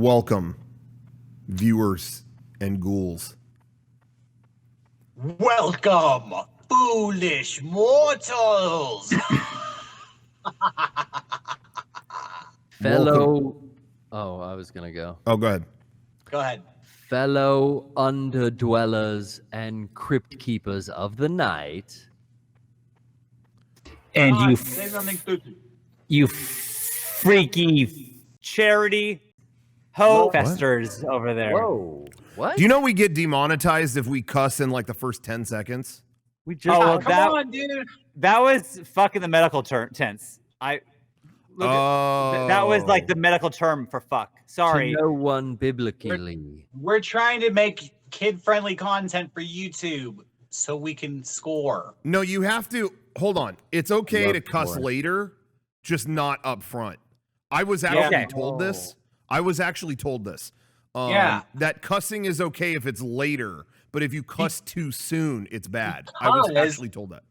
Welcome, viewers and ghouls. Welcome, foolish mortals. Fellow. Oh, I was going to go. Oh, go ahead. Go ahead. Fellow underdwellers and crypt keepers of the night. And Say something spooky. you freaky charity festers over there. Whoa. What? Do you know we get demonetized if we cuss in like the first 10 seconds? We just. Oh, well, Come on, dude. that was fucking the medical tense. That was like the medical term for fuck. Sorry. To no one biblically. We're trying to make kid-friendly content for YouTube so we can score. No, you have to. Hold on. It's okay Love to cuss for it. later, just not up front. I was actually Okay. told this. I was actually told this. Yeah. That cussing is okay if it's later, but if you cuss too soon, it's bad. I was Because- actually told that.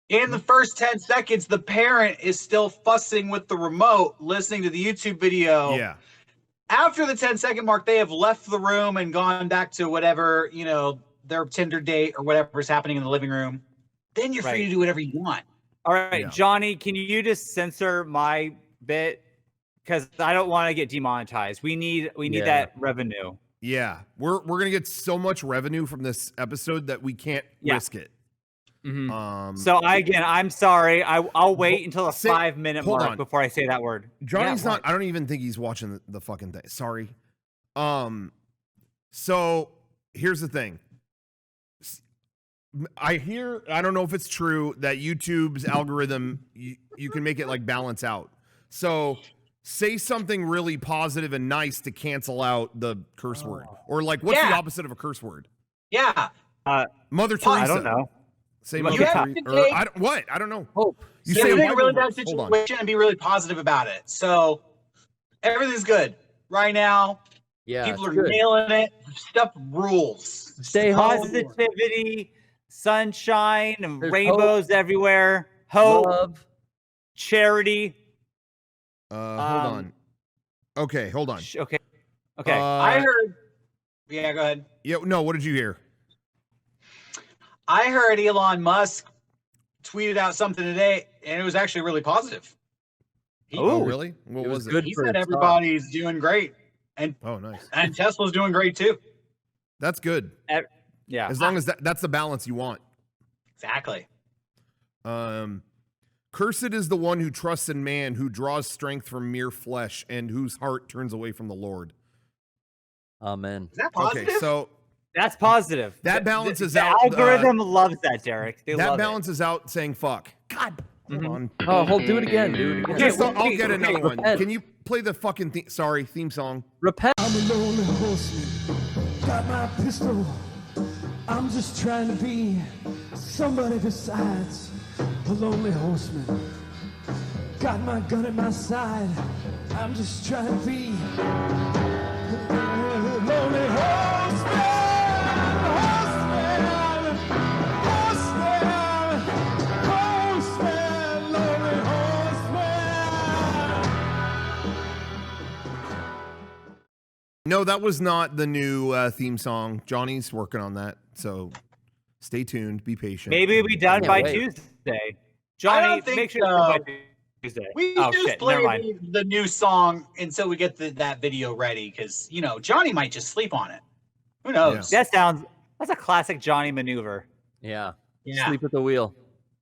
In the first 10 seconds, the parent is still fussing with the remote, listening to the YouTube video. Yeah. After the 10-second mark, they have left the room and gone back to whatever, their Tinder date or whatever's happening in the living room. Then you're free Right. to do whatever you want. All right, Yeah. Johnny, can you just censor my bit? Because I don't want to get demonetized. We need Yeah. that revenue. Yeah. We're gonna get so much revenue from this episode that we can't risk it. Mhm. So I'm sorry. I'll wait until the say- 5-minute hold mark on. before I say that word. Johnny's Yeah, not. I don't even think he's watching the fucking thing. Sorry. So here's the thing. I don't know if it's true that YouTube's algorithm, you can make it like balance out. So say something really positive and nice to cancel out the curse word. Or like, what's the Yeah. opposite of a curse word? Yeah. Mother Teresa. I don't know. Say You Mother have Teresa. to Or, take- I don't know. Hope. You You say have to take a really Bible bad verse. Hold on. situation and be really positive about it. So everything's good right now. Yeah. People are it's good. nailing it. Stuff rules. Stay hot. Positivity, sunshine, and There's rainbows everywhere. Hope, Love. charity. Hold on. Okay, hold on. Okay. Okay. I heard. Yeah, go ahead. Yeah, no, what did you hear? I heard Elon Musk tweeted out something today, and it was actually really positive. Oh, Ooh. really? What It was was it? good. He for said its everybody's doing great, and Oh, nice. Tesla's doing great too. That's good. Yeah. As long as that's the balance you want. Exactly. Cursed is the one who trusts in man, who draws strength from mere flesh, and whose heart turns away from the Lord. Amen. Is that positive? Okay, so That's positive. That balances the out, algorithm loves that, Derek. They that love balances out saying fuck. God, hold on. Oh, do it again. Do it again. Just, I'll wait, get another one. repent. Can you play the fucking theme song? Repent. I'm a lonely horseman, got my pistol. I'm just trying to be somebody besides a lonely horseman. Got my gun at my side. I'm just trying to be a lonely horseman, horseman, horseman, horseman, lonely horseman. No, that was not the new theme song. Johnny's working on that, so stay tuned. Be patient. Maybe it'll be done Can't by wait. Tuesday. I Johnny, don't think make sure so. it's done by Tuesday. We Oh just shit! play Never mind. the new song until we get that video ready, because Johnny might just sleep on it. Who knows? That's a classic Johnny maneuver. Yeah. Yeah. Sleep at the wheel.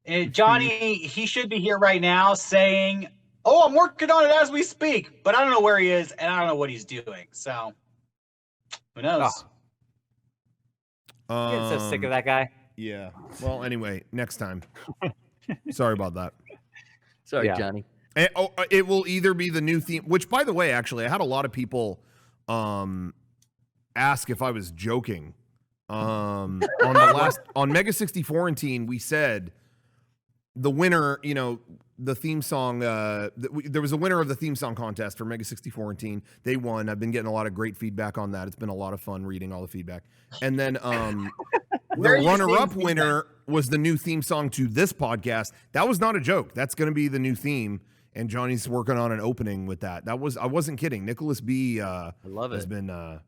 And Johnny, he should be here right now saying, "Oh, I'm working on it as we speak," but I don't know where he is and I don't know what he's doing. So who knows? I'm getting so sick of that guy. Yeah. Well, anyway, next time. Sorry about that. Sorry, Yeah. Johnny. It will either be the new theme, which, by the way, actually, I had a lot of people ask if I was joking. On Mega64 and Teen, we said the winner, the theme song. There was a winner of the theme song contest for Mega64 and Teen. They won. I've been getting a lot of great feedback on that. It's been a lot of fun reading all the feedback. And then the Where are you runner-up seeing winner was the new theme song to this podcast. That was not a joke. That's going to be the new theme. and Johnny's working on an opening with that. I wasn't kidding. Nicholas B. I love has it. been.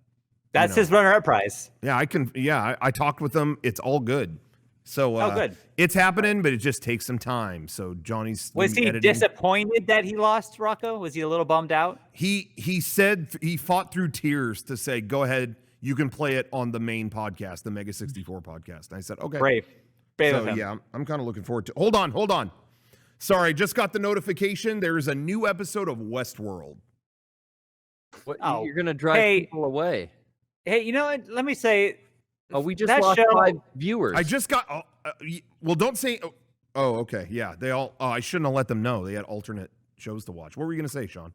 That's his runner-up prize. Yeah, I talked with him. It's all good. So good. It's happening, but it just takes some time. So Johnny's Was he editing. disappointed that he lost, Rocco? Was he a little bummed out? He said he fought through tears to say, "Go ahead, you can play it on the main podcast, the Mega64 podcast." And I said, "Okay." Brave So of him. yeah, I'm kind of looking forward to. Hold on. Sorry, just got the notification. There is a new episode of Westworld. What, Oh, you're gonna drive hey. people away. Hey, you know what? Let me say, Oh, we just that lost show- 5 viewers. I just got. Well, don't say. Oh, okay. Yeah, they all. I shouldn't have let them know. They had alternate shows to watch. What were you gonna say, Sean?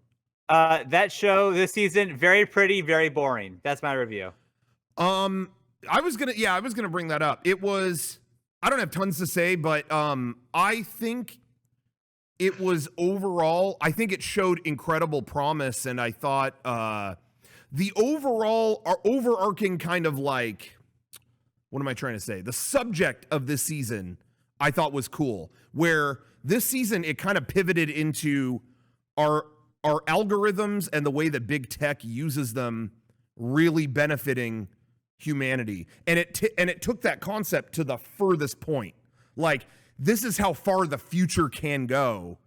that show this season, very pretty, very boring. That's my review. I was gonna bring that up. It was. I don't have tons to say, but I think it was overall. I think it showed incredible promise, and I thought the overall overarching kind of like. What am I trying to say? The subject of this season, I thought was cool. Where this season, it kind of pivoted into our algorithms and the way that big tech uses them really benefiting humanity. And it took that concept to the furthest point. Like, this is how far the future can go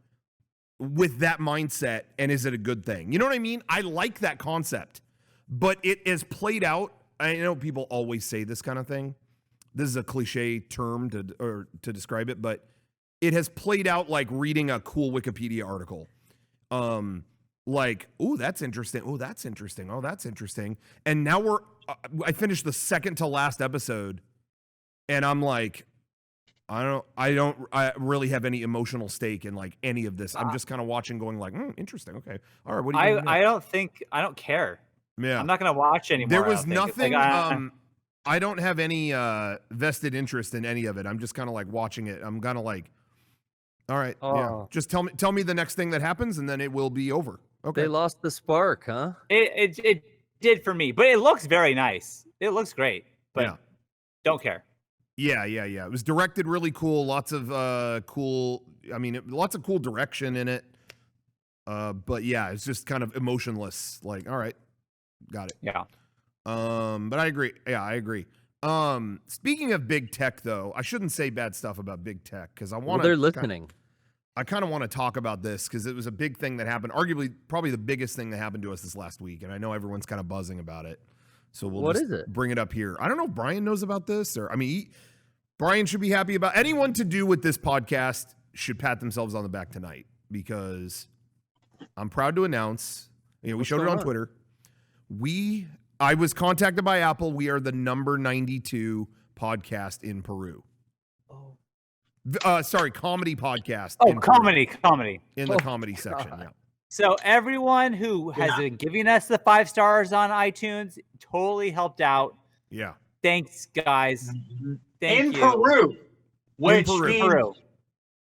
with that mindset, and is it a good thing? You know what I mean? I like that concept, but it is played out. I know people always say this kind of thing. This is a cliche term to describe it, but it has played out like reading a cool Wikipedia article. Like, oh, that's interesting. Oh, that's interesting. Oh, that's interesting. And now I finished the second to last episode, and I'm like, I don't really have any emotional stake in like any of this. I'm just kind of watching, going like, interesting. Okay, all right. What do you? I don't care. Yeah, I'm not gonna watch anymore. there I was don't think. It's nothing. like, I don't have any vested interest in any of it. I'm just kind of like watching it. I'm kind of like, all right, yeah. Oh. Just tell me the next thing that happens, and then it will be over. Okay. They lost the spark, huh? it did for me, but it looks very nice. It looks great, but Yeah. don't care. Yeah. It was directed really cool. Lots of cool. I mean, lots of cool direction in it. But yeah, it's just kind of emotionless. Like, all right, got it. Yeah. But I agree. Yeah, I agree. Speaking of big tech, though, I shouldn't say bad stuff about big tech because I want to. Well, they're listening. I kind of want to talk about this because it was a big thing that happened. Arguably, probably the biggest thing that happened to us this last week, and I know everyone's kind of buzzing about it. So What is it? Bring it up here. I don't know if Brian knows about this, or I mean, Brian should be happy about. Anyone to do with this podcast should pat themselves on the back tonight because I'm proud to announce. We What's showed it going on Twitter. I was contacted by Apple. We are the number 92 podcast in Peru. Sorry, comedy podcast. Oh, in Peru. comedy. In the comedy section, God. yeah. So everyone who has been giving us the 5 stars on iTunes totally helped out. Yeah. Thanks, guys. Thank in you. Peru, which Peru. means Peru.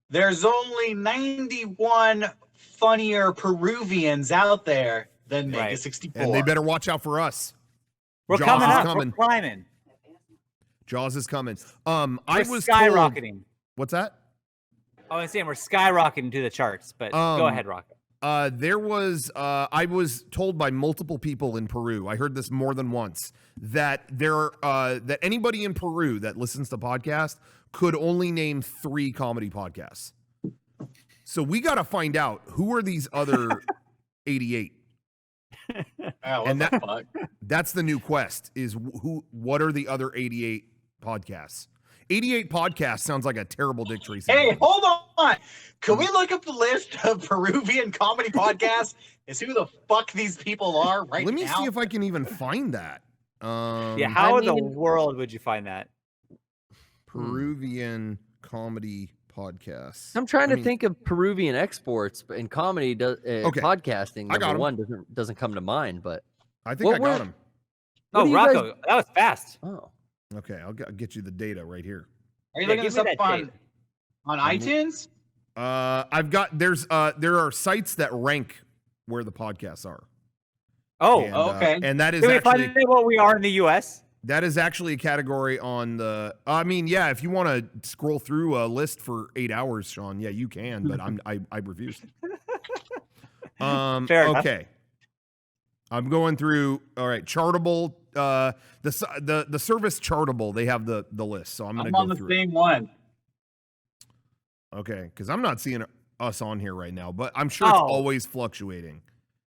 there's only 91 funnier Peruvians out there than Right. Mega64. And they better watch out for us. We're Jaws coming is up. coming. We're climbing. Jaws is coming. We're I was skyrocketing. Told, what's that? I was saying we're skyrocketing to the charts, but go ahead, Rocco. There was I was told by multiple people in Peru. I heard this more than once that that anybody in Peru that listens to podcasts could only name 3 comedy podcasts. So we got to find out who are these other 88. Oh, and what the fuck? That's the new quest is what are the other 88 podcasts? 88 podcasts sounds like a terrible Dick Tracy. Hey, hold on. Can we look up the list of Peruvian comedy podcasts? Is who the fuck these people are right now? Let me see if I can even find that. Yeah, how in the world would you find that? Peruvian comedy podcasts. I'm trying to think of Peruvian exports, but in comedy, podcasting, I got 'em. number one doesn't come to mind. But I think I got them. What Oh, do you Rocco, guys- that was fast. oh, Okay, I'll get you the data right here. Are you Yeah, looking give this me up that tape. on iTunes? I've got there are sites that rank where the podcasts are. Oh, And, okay. And that is Can we actually find out what we are in the U.S.? that is actually a category on the. I mean, yeah, if you want to scroll through a list for 8 hours, Sean, yeah, you can. But I refuse. Fair enough. Okay. I'm going through. All right, Chartable. The service Chartable. They have the list, so I'm going to go on the through. same one. Okay, because I'm not seeing us on here right now, but I'm sure it's always fluctuating.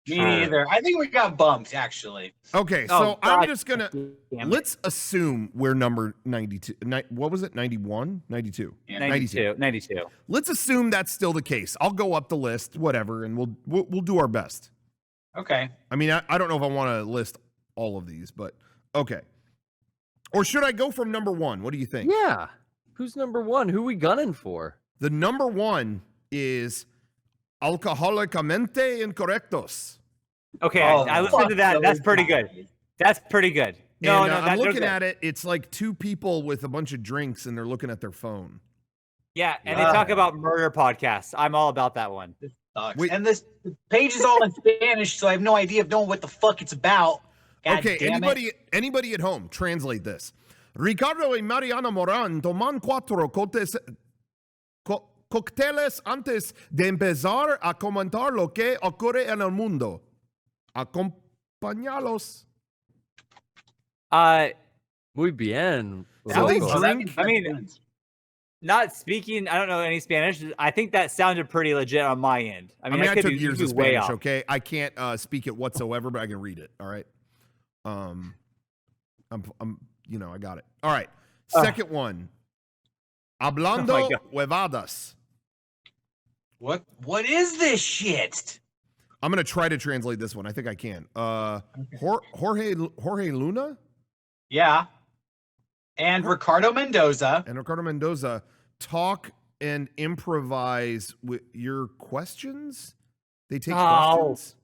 Me neither. I think we got bumped actually. Okay, Oh, so I'm God. just gonna let's assume we're number 92. What was it? 91, 92, Yeah, 92. Let's assume that's still the case. I'll go up the list, whatever, and we'll do our best. Okay. I mean, I don't know if I want to list all of these, but okay. Or should I go from number one? What do you think? Yeah. Who's number one? Who we gunning for? The number one is Alcoholicamente Incorrectos. Okay, Oh, I listened to that. fuck That's those pretty guys. good. That's pretty good. No, And, no, I'm they're looking good. at it. It's like two people with a bunch of drinks, and they're looking at their phone. Yeah, and they talk about murder podcasts. I'm all about that one. Sucks. Wait. And this page is all in Spanish, so I have no idea of knowing what the fuck it's about. God Okay, damn it. anybody at home, translate this. Ricardo y Mariana Moran toman cuatro cócteles antes de empezar a comentar lo que ocurre en el mundo. Acompañalos. Muy bien. So they Loco. drink. I mean, not speaking, I don't know any Spanish. I think that sounded pretty legit on my end. I mean, I could took be- years be of way Spanish, off. okay? I can't speak it whatsoever, but I can read it, all right? I'm I got it. All right. Second one. Hablando God. huevadas. What is this shit? I'm going to try to translate this one. I think I can. Jorge Luna Yeah. And Ricardo Mendoza. and Ricardo Mendoza talk and improvise with your questions. They take Oh. questions.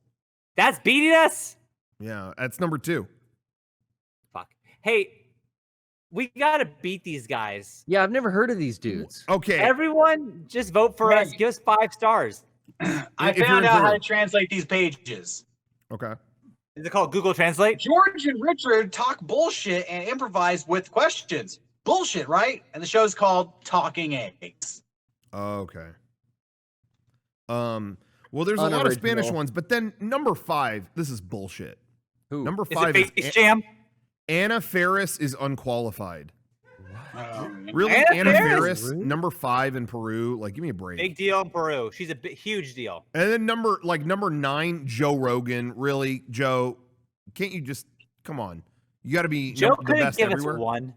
That's beating us? Yeah, that's number two. Fuck. Hey, we got to beat these guys. Yeah, I've never heard of these dudes. Okay. Everyone, just vote for us. Right. Give us 5 stars. I If you're found in out how Peru. to translate these pages. Okay. Is it called Google Translate? George and Richard talk bullshit and improvise with questions. Bullshit, right? And the show's called Talking Eggs. Okay. Well, there's a lot of Spanish Unoriginal. ones, but then number 5, this is bullshit. Who? Number Is it 5 Face is Jam? Anna Faris is unqualified. Um, Really? Anna Anna Faris? Faris, number 5 in Peru. Like, give me a break. Big deal in Peru. She's a huge deal. And then number 9, Joe Rogan. Really, Joe? Can't you just come on? You got to be Joe the couldn't best give everywhere. us one.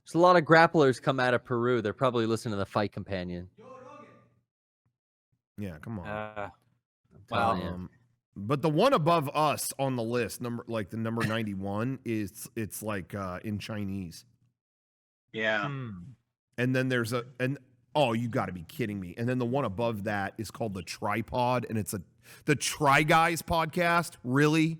There's a lot of grapplers come out of Peru. They're probably listening to the Fight Companion. Yeah, come on. I'm Wow. telling you. But the one above us on the list, number 91, it's like in Chinese. yeah. And then there's oh, you got to be kidding me. And then the one above that is called The Tripod, and it's the Try Guys podcast. Really?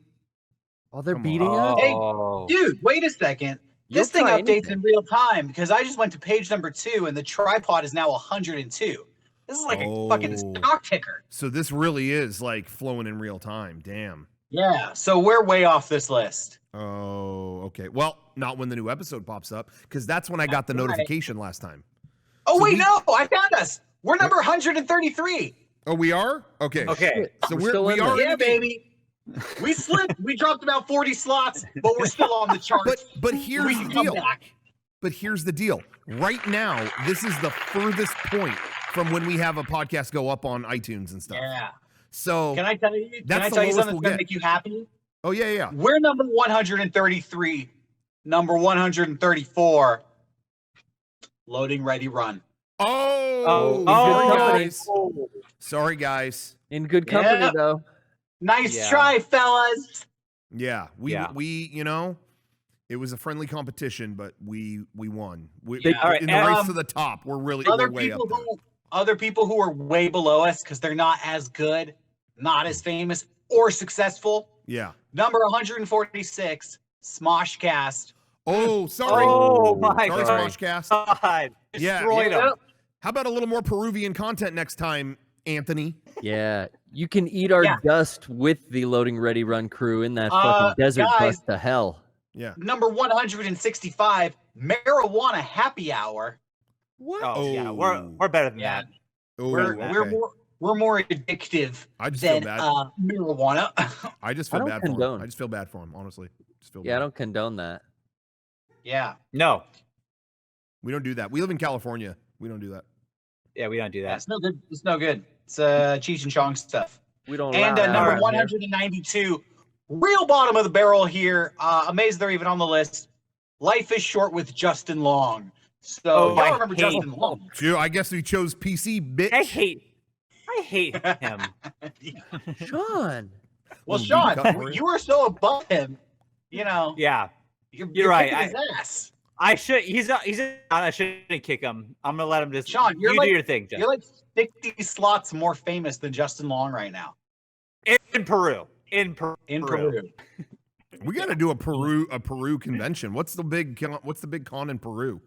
Oh, they're Come beating on. us? Hey, Oh. dude, wait a second. You'll This thing try updates anything. in real time because I just went to page number 2 and the tripod is now 102. This is like a fucking Oh. stock ticker. So this really is like flowing in real time. Damn. Yeah. So we're way off this list. Oh, okay. Well, not when the new episode pops up, because that's when I got the That's right. notification last time. Oh, So wait, we- no. I found us. We're number 133. Oh, we are? Okay. Okay. Shit, So we're still we in are there. Yeah, baby. We slipped. We dropped about 40 slots, but we're still on the charts. But here's we the can come deal. back. But here's the deal. Right now, this is the furthest point from when we have a podcast go up on iTunes and stuff. Yeah. So, Can I tell you? Can That's I the tell you lowest something we'll that's gonna get. make you happy? oh yeah. We're number 133. Number 134. Loading, ready, run. Oh, in good sorry, company. guys. Sorry, guys. In good company, Yeah. though. Nice Yeah. try, fellas. Yeah, we Yeah. it was a friendly competition, but we won. Yeah. All right, in the race um, to the top, we're really Other we're way up people there. other people who are way below us because they're not as good, not as famous or successful. Yeah. Number 146, Smoshcast. Oh, sorry. Oh my Sorry, God. Smoshcast. God. Yeah. Destroyed them. How about a little more Peruvian content next time, Anthony? Yeah. You can eat our Yeah. dust with the Loading Ready Run crew in that Uh, fucking desert guys. bus to hell. Yeah. Number 165, Marijuana Happy Hour. What? Oh, yeah, Oh. we're better than Yeah. that. Oh, We're okay. we're more addictive I just feel than bad. Marijuana. I just feel don't bad for him. condone. I just feel bad for him, honestly. Just feel Yeah, I bad. don't condone that. Yeah. No. We don't do that. We live in California. We don't do that. Yeah, we don't do that. It's no good. It's no good. It's Cheech and Chong stuff. We don't. And allow that number around here. 192, real bottom of the barrel here. Amazed they're even on the list. Life is Short with Justin Long. So y'all remember Justin Long? Phew, I guess we chose PC, bitch. I hate him. Sean. Well, Well, Sean, cut for it. you were so above him. You know. Yeah, You're right. kicking his ass. I should. He's not. I shouldn't kick him. I'm gonna let him just. Sean, you like, do your thing. Justin. You're like 50 slots more famous than Justin Long right now. In Peru. In Peru. We got to do a Peru convention. What's the big con in Peru?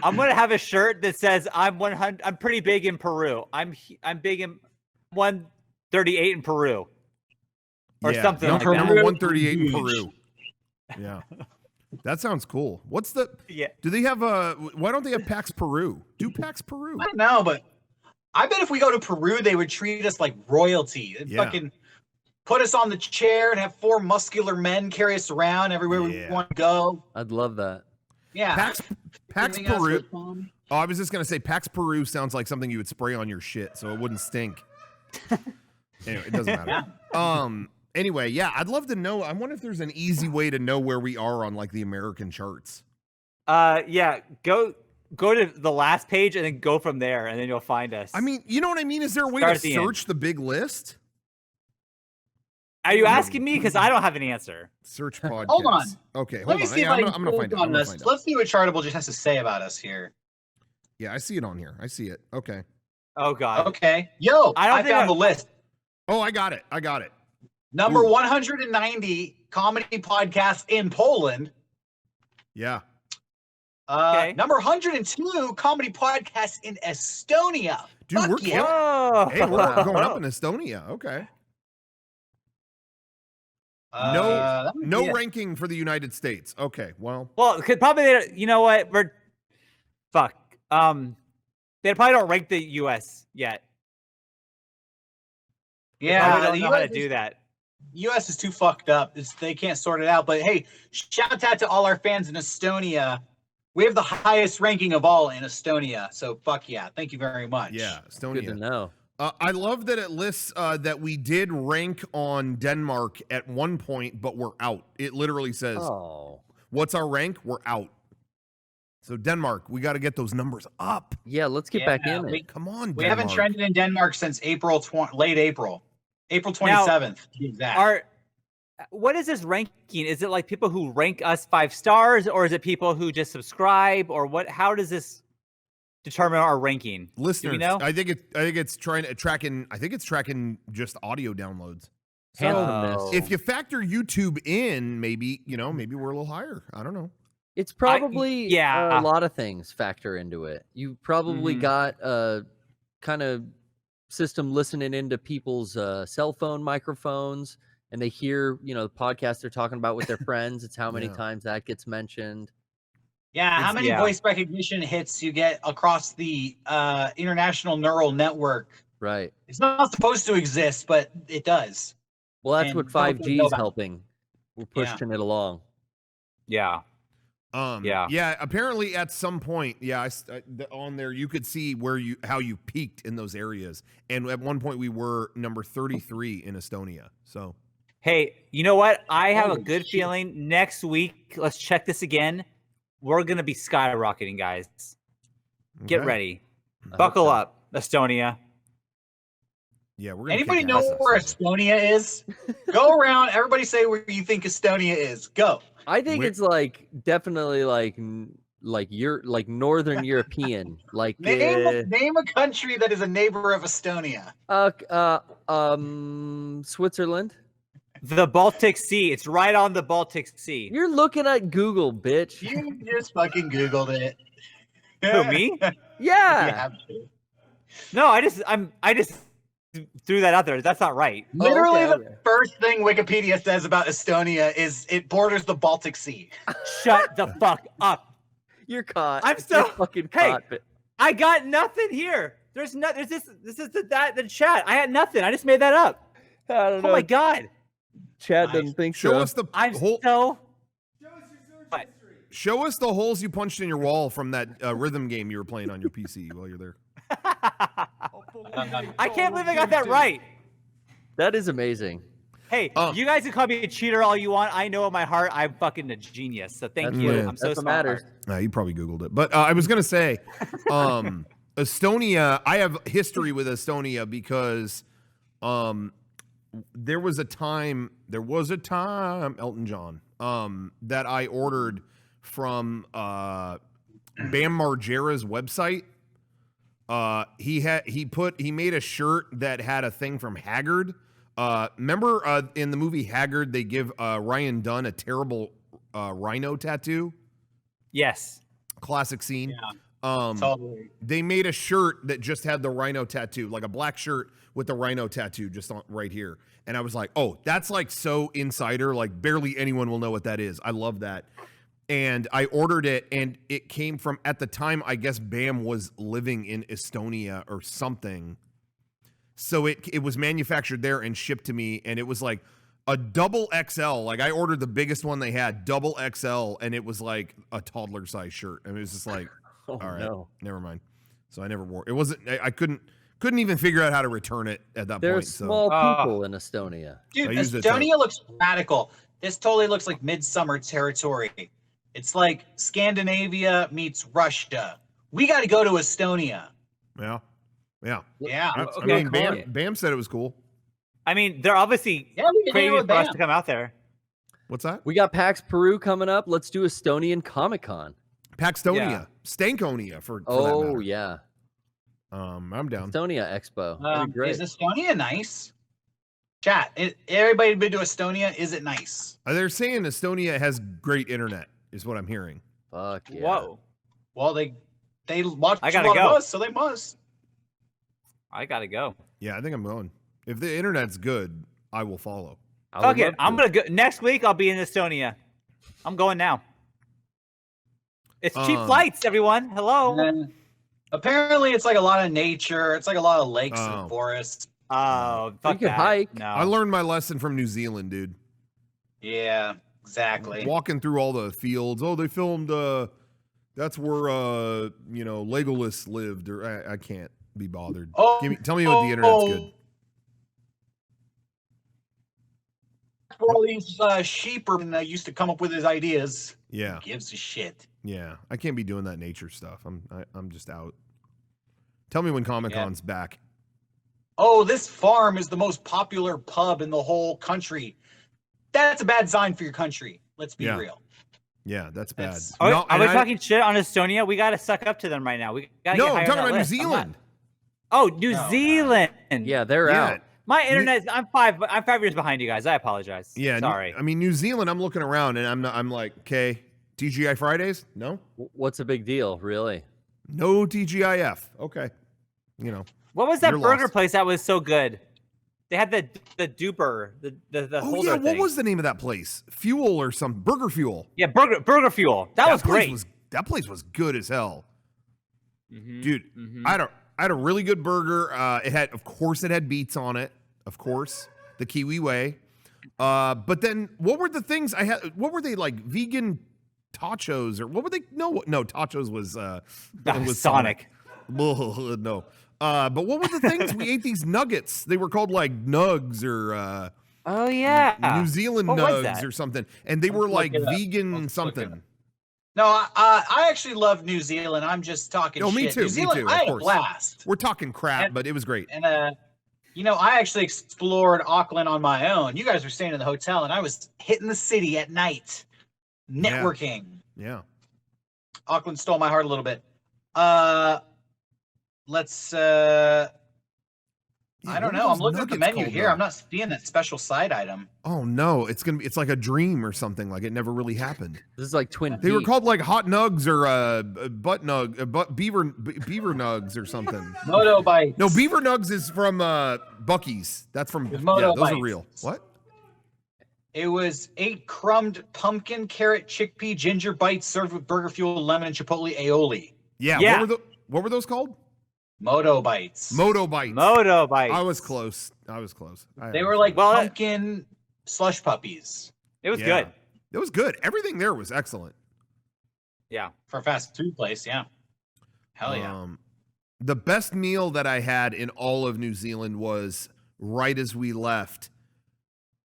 I'm gonna have a shirt that says I'm 100. I'm pretty big in Peru. I'm big in 138 in Peru, or something like that. Number 138 in Peru. Yeah, that sounds cool. What's the? Yeah. Do they have a? Why don't they have PAX Peru? Do PAX Peru? I don't know, but I bet if we go to Peru, they would treat us like royalty. They'd fucking put us on the chair and have 4 muscular men carry us around everywhere we want to go. I'd love that. Yeah. PAX Peru. Oh, I was just gonna say PAX Peru sounds like something you would spray on your shit so it wouldn't stink. Anyway, it doesn't matter. Anyway, yeah, I'd love to know. I wonder if there's an easy way to know where we are on like the American charts. Yeah. Go to the last page and then go from there, and then you'll find us. I mean, you know what I mean? Is there a way Start to at the end. search the big list? Are you asking me? Because I don't have an answer. Search podcast. Hold on. Okay, hold Let me on. see if Yeah, I I'm can gonna find click it. I'm on gonna this. find it. Let's see what Chartable just has to say about us here. Yeah, I see it on here. I see it. Okay. Oh God. Okay. Yo, I found the list. Oh, I got it. Number 190 comedy podcast in Poland. Yeah. Number 102 comedy podcast in Estonia. Dude, Fuck we're yeah. Oh. Hey, we're going up in Estonia. Okay. No ranking for the United States. Okay, well. Well, probably you know what? Fuck. They probably don't rank the U.S. yet. Yeah, they don't the know how to US do that. U.S. is too fucked up. They can't sort it out. But hey, shout out to all our fans in Estonia. We have the highest ranking of all in Estonia. So fuck yeah. Thank you very much. Yeah, Estonia. Good to know. I love that it lists that we did rank on Denmark at one point, but we're out. It literally says, what's our rank? We're out. So Denmark, we got to get those numbers up. Yeah, let's get back in it. Come on, We haven't trended in Denmark since late April. April 27th, to be exact. What is this ranking? Is it like people who rank us 5 stars, or is it people who just subscribe, or what? How does this determine our ranking? Listeners, Do we know? I think it's tracking just audio downloads. So if you factor YouTube in, maybe we're a little higher. I don't know. It's probably a lot of things factor into it. You probably got a kind of system listening into people's cell phone microphones, and they hear, the podcast they're talking about with their friends. It's how many times that gets mentioned. Yeah, how many voice recognition hits you get across the international neural network? Right. It's not supposed to exist, but it does. Well, that's what 5G is helping. We're pushing it along. Yeah. Yeah. Apparently, at some point, on there you could see how you peaked in those areas, and at one point we were number 33 in Estonia. So, hey, you know what? I have a good feeling next week. Let's check this again. We're gonna be skyrocketing, guys. Get ready. Buckle up, Estonia. Yeah, we're. Anybody know where Estonia is? Go around. Everybody say where you think Estonia is. Go. I think it's definitely like Northern European. Like name a country that is a neighbor of Estonia. Switzerland. The Baltic Sea. It's right on the Baltic Sea. You're looking at Google, bitch. You just fucking Googled it. Who, me? Yeah. No, I just threw that out there. That's not right. Literally, the first thing Wikipedia says about Estonia is it borders the Baltic Sea. Shut the fuck up. You're caught. I'm so fucking caught. I got nothing here. There's no. There's this. This is the chat. I had nothing. I just made that up. I don't know. Oh my god. Chad doesn't think Show so. us the I'm hole. so. Show us the holes you punched in your wall from that rhythm game you were playing on your PC while you're there. I can't believe I got that right. That is amazing. Hey, you guys can call me a cheater all you want. I know in my heart I'm fucking a genius. So thank you. I'm so smart. You probably Googled it. But I was going to say, Estonia, I have history with Estonia because there was a time, Elton John, that I ordered from Bam Margera's website. He made a shirt that had a thing from Haggard. Remember in the movie Haggard, they give Ryan Dunn a terrible rhino tattoo? Yes. Classic scene. Yeah. Totally. They made a shirt that just had the rhino tattoo, like a black shirt with the rhino tattoo just on right here. And I was like, oh, that's like so insider, like barely anyone will know what that is. I love that. And I ordered it, and it came from, at the time, I guess Bam was living in Estonia or something. So it was manufactured there and shipped to me, and it was like a double XL. Like I ordered the biggest one they had, double XL, and it was like a toddler size shirt. And it was just like, all right, no. Never mind. So I never wore it. It wasn't, I couldn't even figure out how to return it at that There's point. small people in Estonia. Dude, Estonia looks radical. This totally looks like Midsummer territory. It's like Scandinavia meets Russia. We got to go to Estonia. Yeah. Yeah. Yeah. I mean, Bam said it was cool. I mean, they're obviously craving for us to come out there. What's that? We got PAX Peru coming up. Let's do Estonian Comic Con. Paxtonia. Stankonia for that matter. Yeah. I'm down. Estonia Expo. Great. Is Estonia nice? Chat. Everybody been to Estonia? Is it nice? They're saying Estonia has great internet, is what I'm hearing. Fuck yeah. Whoa. Well, they watch I a gotta lot go. of us, so they must. I gotta go. Yeah, I think I'm going. If the internet's good, I will follow. Fuck it. I'm gonna go next week. I'll be in Estonia. I'm going now. It's cheap flights, everyone. Hello. And apparently, it's like a lot of nature. It's like a lot of lakes and forests. Oh, fuck you that. could hike. No. I learned my lesson from New Zealand, dude. Yeah, exactly. Walking through all the fields. Oh, they filmed. That's where Legolas lived. Or I can't be bothered. Tell me what the internet's good. Where all these sheep used to come up with his ideas. Yeah. Who gives a shit? Yeah, I can't be doing that nature stuff. I'm just out. Tell me when Comic-Con's back. Oh, this farm is the most popular pub in the whole country. That's a bad sign for your country. Let's be real. Yeah, that's bad. Are we talking shit on Estonia? We got to suck up to them right now. We gotta get I'm talking about New Zealand. Oh, New Zealand. Yeah, they're out. My internet. I'm 5 years behind you guys. I apologize. Yeah, sorry. I mean, New Zealand. I'm looking around and I'm like, okay, TGI Fridays? No. What's a big deal, really? No TGIF. Okay. What was that burger place that was so good? They had the duper, the holder what thing. was the name of that place? Fuel or some Burger Fuel. Yeah, Burger Fuel. That was great. That place was good as hell. Mm-hmm. Dude, I had a really good burger. It had beets on it, of course, the Kiwi way. But then what were the things I had? What were they like? Vegan tachos or what were they? No, tachos was Sonic. No. But what were the things we ate? These nuggets. They were called like nugs or oh yeah, New Zealand nugs or something, and they were like vegan something. No, I actually love New Zealand. I'm just talking shit. Me too. New Zealand, me too. I had a blast. We're talking crap, but it was great. And I actually explored Auckland on my own. You guys were staying in the hotel, and I was hitting the city at night, networking. Yeah. Auckland stole my heart a little bit. Let's I don't know. I'm looking at the menu here. I'm not seeing that special side item. Oh no, it's like a dream or something. Like it never really happened. This is like Twin They were called like hot nugs or beaver nugs or something. Moto Bites. No, beaver nugs is from Bucky's. That's from those are real. What? It was 8 crumbed pumpkin, carrot, chickpea, ginger bites served with burger fuel, lemon, and chipotle aioli. Yeah. What were those called? Moto Bites. Moto Bites. Moto Bites. I was close. They were like pumpkin slush puppies. It was good. It was good. Everything there was excellent. Yeah. For a fast food place, yeah. Hell yeah. The best meal that I had in all of New Zealand was right as we left.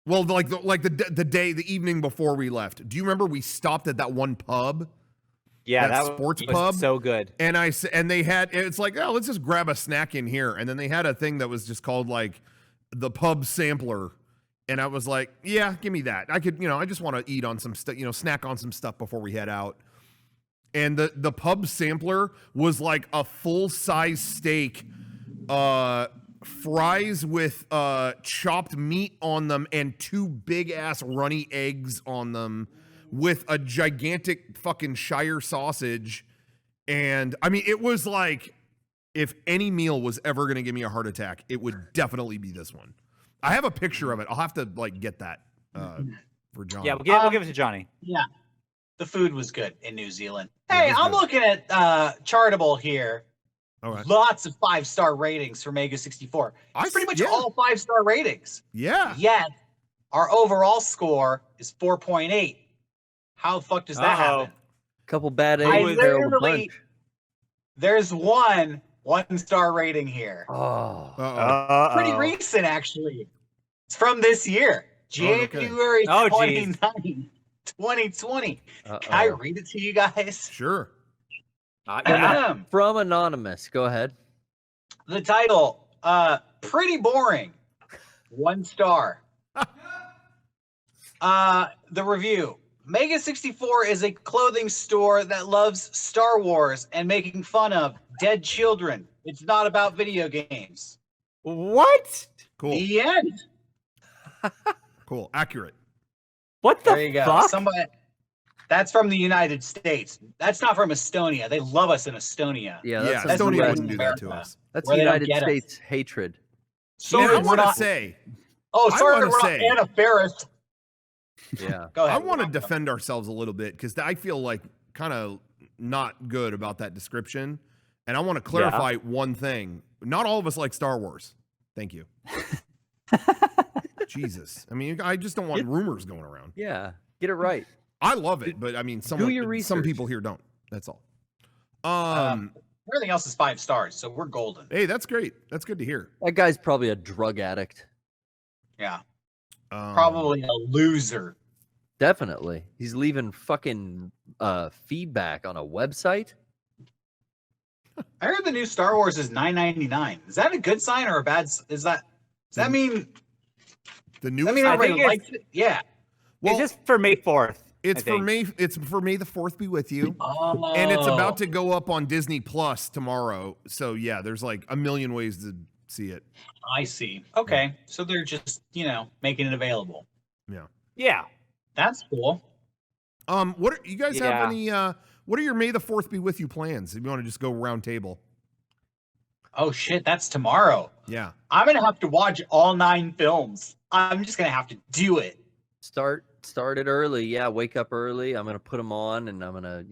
Well, the evening before we left. Do you remember we stopped at that one pub? Yeah, that sports was pub, so good. And they had, it's like, oh, let's just grab a snack in here. And then they had a thing that was just called like the pub sampler. And I was like, yeah, give me that. I could, I just want to eat on some stuff, snack on some stuff before we head out. And the pub sampler was like a full size steak, fries with chopped meat on them and 2 big ass runny eggs on them, with a gigantic fucking Shire sausage. And I mean, it was like, if any meal was ever going to give me a heart attack, it would definitely be this one. I have a picture of it. I'll have to like get that for John. Yeah, we'll give it to Johnny. Yeah. The food was good in New Zealand. Hey, I'm looking at Chartable here. All right. Lots of 5-star ratings for Mega64. It's pretty much all 5-star ratings. Yeah. Yet, our overall score is 4.8. How the fuck does that happen? Couple bad eggs there on the bunch. There's one 1-star rating here. Pretty recent, actually. It's from this year, January 29th, 2020. Can I read it to you guys? Sure. From Anonymous. Go ahead. The title, pretty boring. 1 star. The review. Mega64 is a clothing store that loves Star Wars and making fun of dead children. It's not about video games. What? Cool. The end. Cool. Accurate. What the There you fuck? go. That's from the United States. That's not from Estonia. They love us in Estonia. Yeah, Estonia West wouldn't do that to America. us. That's Where they don't United get us. States hatred. So I we're want to not. say, Oh, I sorry, wanna we're say- not Anna Faris. Yeah. Go ahead. I want to defend ourselves a little bit because I feel like kind of not good about that description. And I want to clarify one thing. Not all of us like Star Wars. Thank you. Jesus. I mean, I just don't want rumors going around. Yeah. Get it right. I love it, but I mean, some people here don't. That's all. Everything else is 5 stars, so we're golden. Hey, that's great. That's good to hear. That guy's probably a drug addict. Yeah. Probably a loser. Definitely. He's leaving fucking feedback on a website. I heard the new Star Wars is $9.99. Is that a good sign or a bad? Does that mean the new? I mean, everybody likes it. Yeah. Well, it's just for May 4th. It's for May. It's for May the 4th be with you. And it's about to go up on Disney Plus tomorrow. So yeah, there's like a million ways to see it. I see. Okay, so they're just making it available. Yeah. Yeah. That's cool. What are, you guys have any? What are your May the 4th be with you plans? If you want to just go round table. Oh shit, that's tomorrow. Yeah. I'm gonna have to watch all 9 films. I'm just gonna have to do it. Start it early. Yeah, wake up early. I'm gonna put them on, and I'm gonna,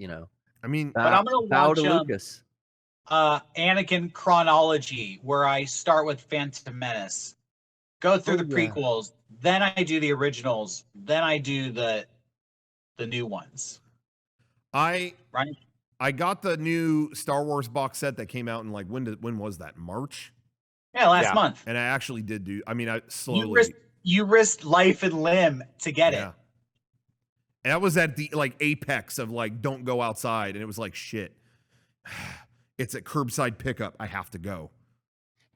I mean, but I'm gonna bow watch to Lucas. Anakin chronology, where I start with Phantom Menace, go through the prequels, then I do the originals, then I do the new ones. I got the new Star Wars box set that came out in like when was that? March? Yeah, last month. And I actually did do. I mean, I slowly. You risked life and limb to get it. And that was at the like apex of like don't go outside, and it was like shit. It's at curbside pickup. I have to go.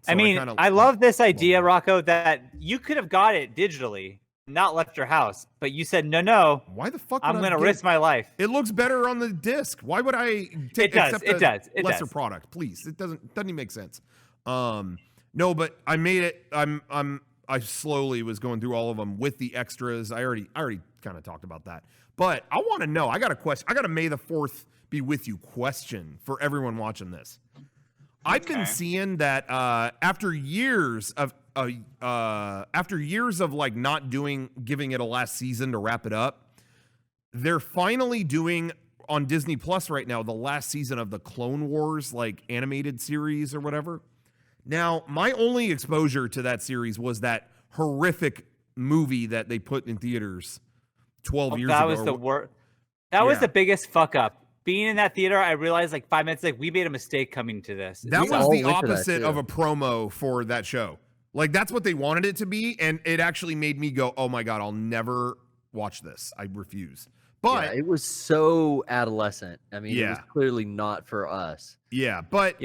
So I mean, I love this idea, Rocco, that you could have got it digitally, not left your house, but you said no. Why the fuck? I'm going to risk my life. It looks better on the disc. Why would I take a lesser product? Please, it doesn't even make sense. No, but I made it. I slowly was going through all of them with the extras. I already kind of talked about that. But I want to know. I got a question. I got a May the 4th be with you question for everyone watching this. I've been seeing that after years of like not giving it a last season to wrap it up, they're finally doing on Disney Plus right now the last season of the Clone Wars like animated series or whatever. Now, my only exposure to that series was that horrific movie that they put in theaters 12 years ago. That was the worst. That was the biggest fuck up. Being in that theater, I realized like 5 minutes, like we made a mistake coming to this. That was the opposite of a promo for that show. Like that's what they wanted it to be, and it actually made me go, "Oh my god, I'll never watch this. I refuse." But it was so adolescent. I mean, it was clearly not for us. Yeah, but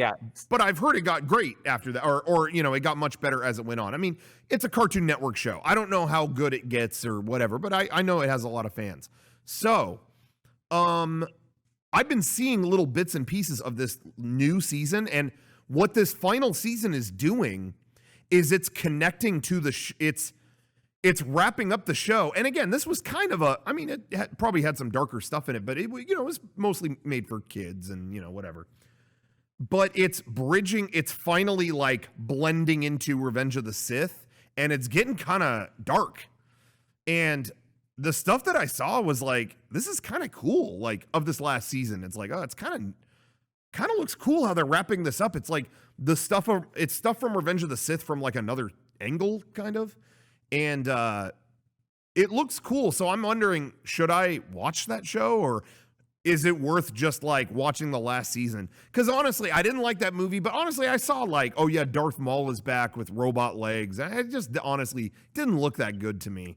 I've heard it got great after that, or you know, it got much better as it went on. I mean, it's a Cartoon Network show. I don't know how good it gets or whatever, but I know it has a lot of fans. So, I've been seeing little bits and pieces of this new season, and what this final season is doing is it's connecting to it's wrapping up the show. And again, this was kind of I mean, it probably had some darker stuff in it, but it was mostly made for kids and, you know, whatever. But it's finally like blending into Revenge of the Sith, and it's getting kind of dark. And the stuff that I saw was like, this is kind of cool, like of this last season. It's like, oh, it's kind of looks cool how they're wrapping this up. It's like it's stuff from Revenge of the Sith from like another angle, kind of. And it looks cool. So I'm wondering, should I watch that show, or is it worth just like watching the last season? Because honestly, I didn't like that movie, but honestly, I saw like, oh yeah, Darth Maul is back with robot legs. It just honestly didn't look that good to me.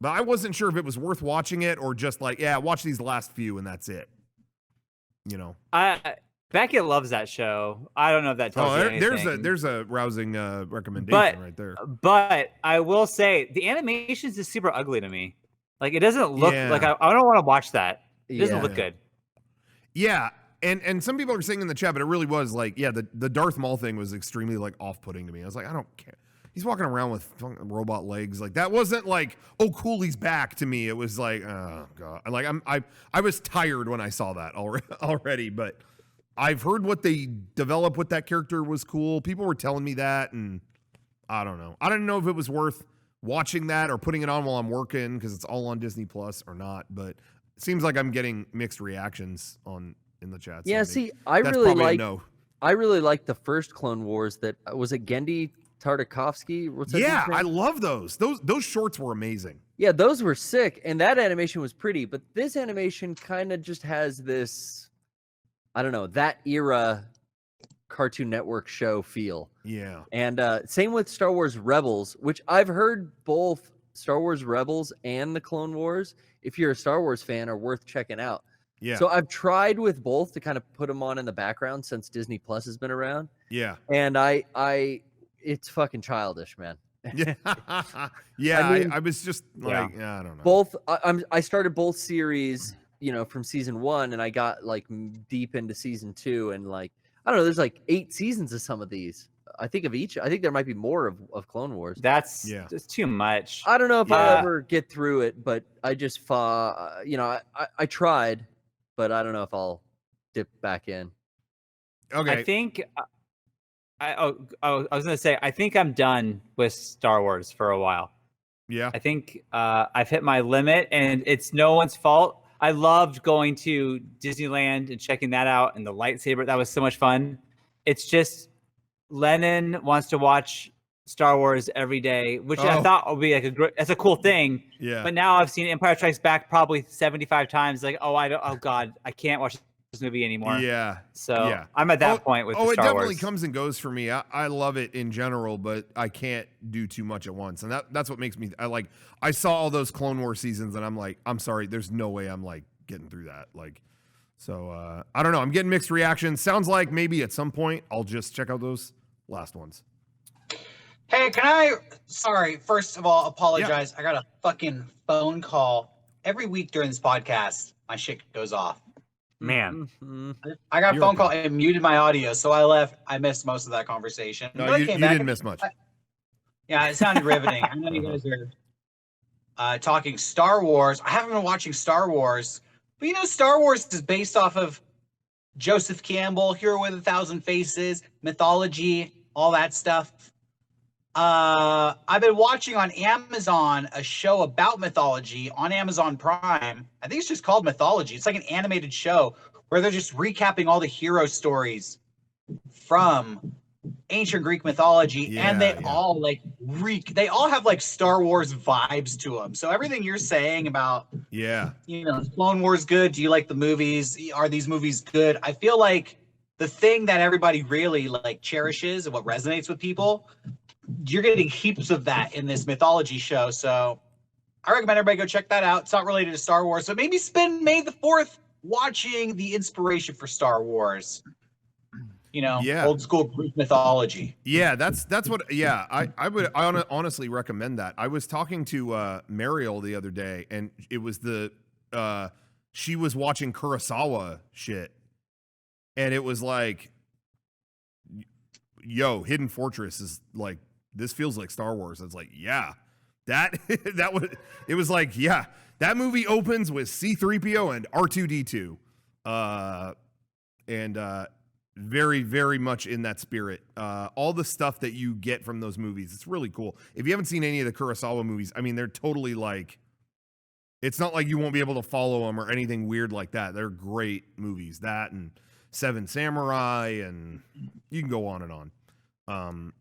But I wasn't sure if it was worth watching it or just like, yeah, watch these last few and that's it. You know, Beckett loves that show. I don't know if that tells you anything. There's a rousing recommendation right there. But I will say the animation is just super ugly to me. Like it doesn't look like I don't want to watch that. It doesn't look good. Yeah, and some people are saying in the chat, but it really was like, yeah, the Darth Maul thing was extremely like off-putting to me. I was like, I don't care. He's walking around with robot legs. Like that wasn't like, oh cool, he's back to me. It was like, oh god. Like I was tired when I saw that already, but I've heard what they developed with that character was cool. People were telling me that, and I don't know. I don't know if it was worth watching that or putting it on while I'm working because it's all on Disney Plus or not, but it seems like I'm getting mixed reactions in the chat. Yeah, see, I really like the first Clone Wars. That was it, Gendy Tartakovsky. What's that? Yeah, I love those. Those shorts were amazing. Yeah, those were sick, and that animation was pretty. But this animation kind of just has this, I don't know, that era Cartoon Network show feel. Yeah. And same with Star Wars Rebels, which I've heard both Star Wars Rebels and the Clone Wars, if you're a Star Wars fan, are worth checking out. Yeah. So I've tried with both to kind of put them on in the background since Disney Plus has been around. Yeah. And it's fucking childish, man. Yeah. Yeah. I mean, I was just like, I don't know. Both. I started both series, you know, from season 1, and I got like deep into season 2, and like, I don't know, there's like 8 seasons of some of these. I think there might be more of Clone Wars. That's just too much. I don't know if I'll ever get through it, but I just you know, I tried, but I don't know if I'll dip back in. Okay. I think I was gonna say, I think I'm done with Star Wars for a while. Yeah. I think I've hit my limit, and it's no one's fault. I loved going to Disneyland and checking that out, and the lightsaber. That was so much fun. It's just Lennon wants to watch Star Wars every day, which I thought would be like that's a cool thing. Yeah. But now I've seen Empire Strikes Back probably 75 times. Like, oh god, I can't watch this movie anymore. Yeah. So I'm at that point with the Star it definitely Wars. comes and goes for me. I love it in general, but I can't do too much at once, and that's what makes me. I saw all those Clone Wars seasons, and I'm like, I'm sorry, there's no way I'm like getting through that. Like, so I don't know. I'm getting mixed reactions. Sounds like maybe at some point I'll just check out those last ones. Hey, sorry, first of all, apologize. Yeah. I got a fucking phone call every week during this podcast. My shit goes off. Man. I got a phone call and muted my audio, so I left. I missed most of that conversation. No, you didn't miss much. Yeah, it sounded riveting. I know you guys are talking Star Wars. I haven't been watching Star Wars, but you know, Star Wars is based off of Joseph Campbell, Hero with 1,000 Faces, mythology, all that stuff. I've been watching on Amazon a show about mythology on Amazon Prime. I think it's just called Mythology. It's like an animated show where they're just recapping all the hero stories from ancient Greek mythology, and they all they all have like Star Wars vibes to them. So everything you're saying about is Clone Wars good? Do you like the movies? Are these movies good? I feel like the thing that everybody really like cherishes and what resonates with people, you're getting heaps of that in this mythology show. So I recommend everybody go check that out. It's not related to Star Wars, so maybe spend May the 4th watching the inspiration for Star Wars. Old school Greek mythology. Yeah, that's what. Yeah, I would honestly recommend that. I was talking to Mariel the other day, and it was she was watching Kurosawa shit, and it was like, yo, Hidden Fortress is like, this feels like Star Wars. It's like, yeah, that was like, yeah, that movie opens with C-3PO and R2-D2, and very, very much in that spirit. All the stuff that you get from those movies, it's really cool. If you haven't seen any of the Kurosawa movies, I mean, they're totally like, it's not like you won't be able to follow them or anything weird like that. They're great movies. That and Seven Samurai, and you can go on and on.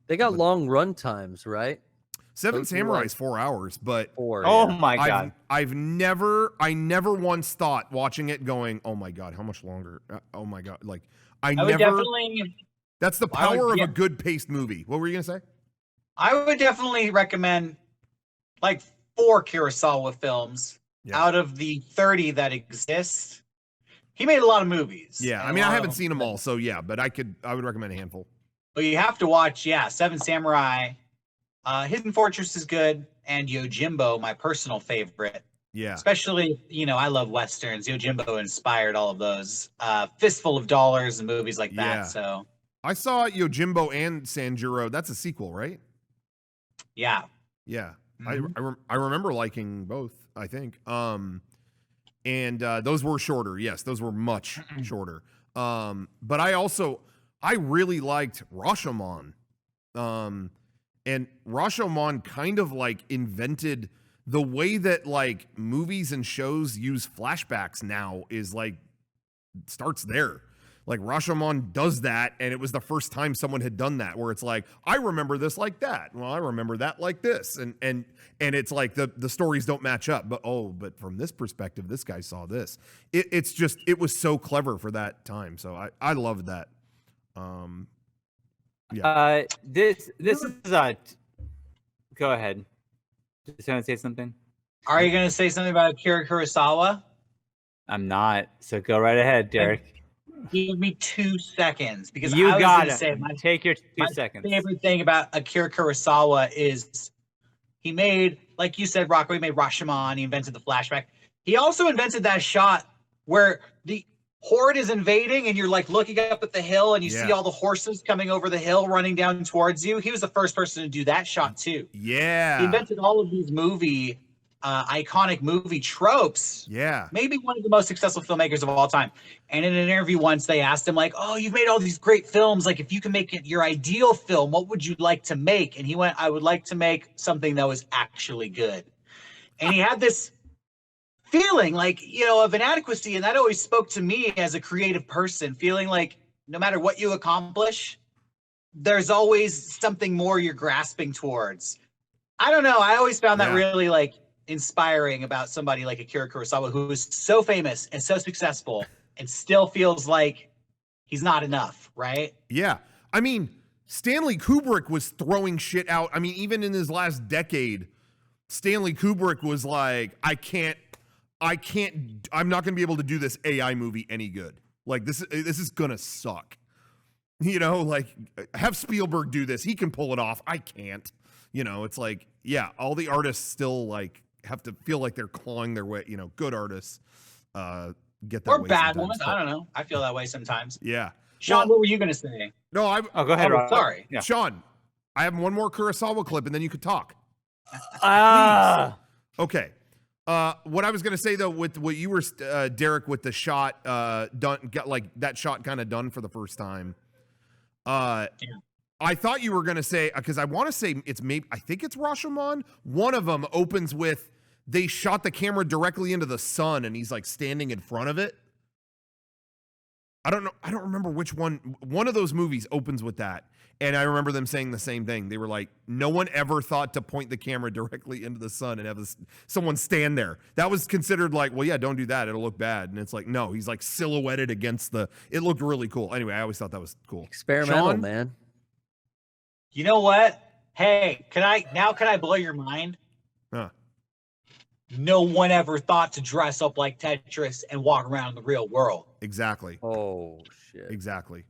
They got long run times, right? Seven Samurai is 4 hours, but my God, I never once thought watching it going, oh my God, how much longer? Oh my God, like I never. Definitely, that's the power of a good paced movie. What were you gonna say? I would definitely recommend like 4 Kurosawa films out of the 30 that exist. He made a lot of movies. Yeah, I mean, I haven't seen them all, so yeah, but I would recommend a handful. But you have to watch, Seven Samurai. Hidden Fortress is good, and Yojimbo, my personal favorite. Yeah. Especially, I love Westerns. Yojimbo inspired all of those. Fistful of Dollars and movies like that. So I saw Yojimbo and Sanjuro. That's a sequel, right? Yeah. Yeah. Mm-hmm. I remember liking both, I think. And those were shorter. Yes, those were much shorter. But I really liked Rashomon. And Rashomon kind of like invented the way that like movies and shows use flashbacks now is like starts there. Like Rashomon does that, and it was the first time someone had done that, where it's like, I remember this like that. Well, I remember that like this, and it's like the stories don't match up. But from this perspective, this guy saw this. It was so clever for that time. So I loved that. Yeah. This is go ahead. Just want to say something. Are you going to say something about Akira Kurosawa? I'm not. So go right ahead, Derek. Give me 2 seconds because you I was got to it. say Take your 2 seconds. My favorite thing about Akira Kurosawa is he made, like you said, Rocco, he made Rashomon. He invented the flashback. He also invented that shot where the horde is invading and you're like looking up at the hill and you see all the horses coming over the hill running down towards you. He was the first person to do that shot too. Yeah. He invented all of these iconic movie tropes. Yeah. Maybe one of the most successful filmmakers of all time. And in an interview once they asked him like, oh, you've made all these great films. Like if you can make it your ideal film, what would you like to make? And he went, I would like to make something that was actually good. And he had this feeling like, of inadequacy. And that always spoke to me as a creative person, feeling like no matter what you accomplish, there's always something more you're grasping towards. I don't know. I always found that really like inspiring about somebody like Akira Kurosawa, who is so famous and so successful and still feels like he's not enough, right? Yeah. I mean, Stanley Kubrick was throwing shit out. I mean, even in his last decade, Stanley Kubrick was like, I'm not going to be able to do this AI movie any good. Like this is going to suck. Like have Spielberg do this. He can pull it off. I can't. It's like, all the artists still like have to feel like they're clawing their way, good artists get that or way bad ones. I don't know. I feel that way sometimes. Yeah. Sean, what were you going to say? No, go ahead. Sorry. Yeah. Sean, I have one more Kurosawa clip and then you could talk. Okay. What I was gonna say though, with what you were, Derek, with the shot got like that shot kind of done for the first time. I I thought you were going to say, because I want to say it's maybe, I think it's Rashomon. One of them opens with, they shot the camera directly into the sun and he's like standing in front of it. I don't know. I don't remember which one. One of those movies opens with that. And I remember them saying the same thing. They were like, no one ever thought to point the camera directly into the sun and have someone stand there. That was considered like, well, yeah, don't do that. It'll look bad. And it's like, no, he's like silhouetted against it looked really cool. Anyway, I always thought that was cool. Experimental, Sean? man. You know what? Hey, can I blow your mind? Huh. No one ever thought to dress up like Tetris and walk around in the real world. Exactly. Oh, shit. Exactly.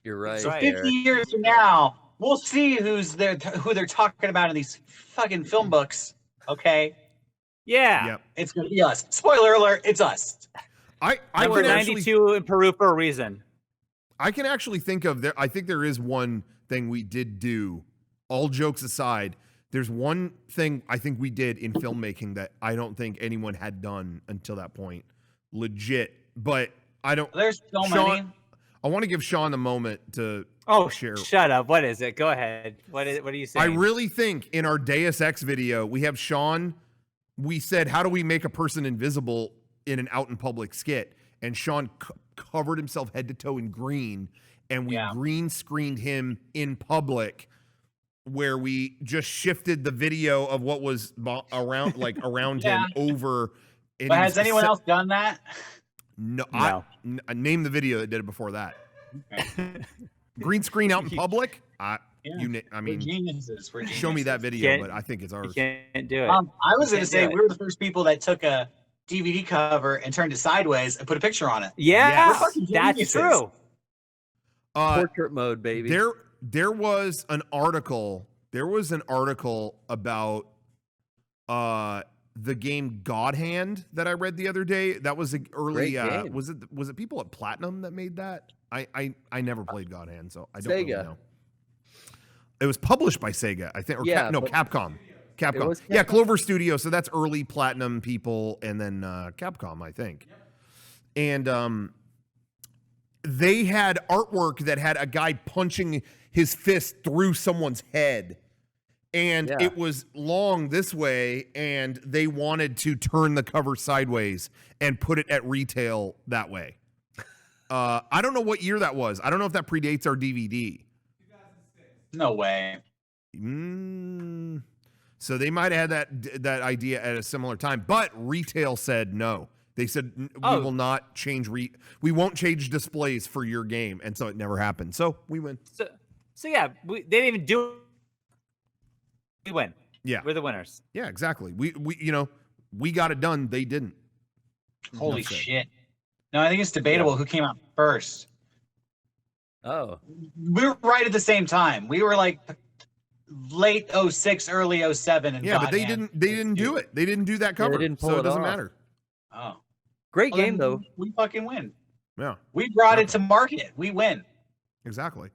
You're right. So 50 years from now, we'll see who they're talking about in these fucking film books. Okay. Yeah. Yep. It's gonna be us. Spoiler alert, it's us. I We're can 92 actually, in Peru for a reason. I can actually think of there. I think there is one thing we did do. All jokes aside, there's one thing I think we did in filmmaking that I don't think anyone had done until that point. Legit, but I don't. There's so Sean, many. I want to give Sean a moment to share. Shut up. What is it? Go ahead. What are you saying? I really think in our Deus Ex video, we have Sean. We said, how do we make a person invisible in an out in public skit? And Sean covered himself head to toe in green, and we green screened him in public, where we just shifted the video of what was around, around him over. But has anyone else done that? No. I named the video that did it before that. Okay. Green screen out in public. I mean, we're geniuses. Show me that video, but I think it's ours. You can't do it. I was going to say we were the first people that took a DVD cover and turned it sideways and put a picture on it. Yeah, that's true. Portrait mode, baby. There was an article. There was an article about the game Godhand that I read the other day. That was an early. Was it people at Platinum that made that? I never played Godhand, so I don't really know. It was published by Sega, I think, or Capcom. Capcom. Yeah, Clover Studio. So that's early Platinum people, and then Capcom, I think. And they had artwork that had a guy punching his fist through someone's head. And it was long this way, and they wanted to turn the cover sideways and put it at retail that way. I don't know what year that was. I don't know if that predates our DVD. 2006. No way. So they might have had that idea at a similar time, but retail said no. They said we will not change. We won't change displays for your game, and so it never happened. So we win. So yeah, they didn't even do. We win. Yeah, we're the winners. Yeah, exactly. We got it done. They didn't. Holy shit! No, I think it's debatable who came out first. Oh, we were right at the same time. We were like late 06, early 07. And but they didn't do it. They didn't do that cover. They didn't pull so it it doesn't off. matter. Oh, great game though. We fucking win. Yeah, we brought it to market. We win. Exactly.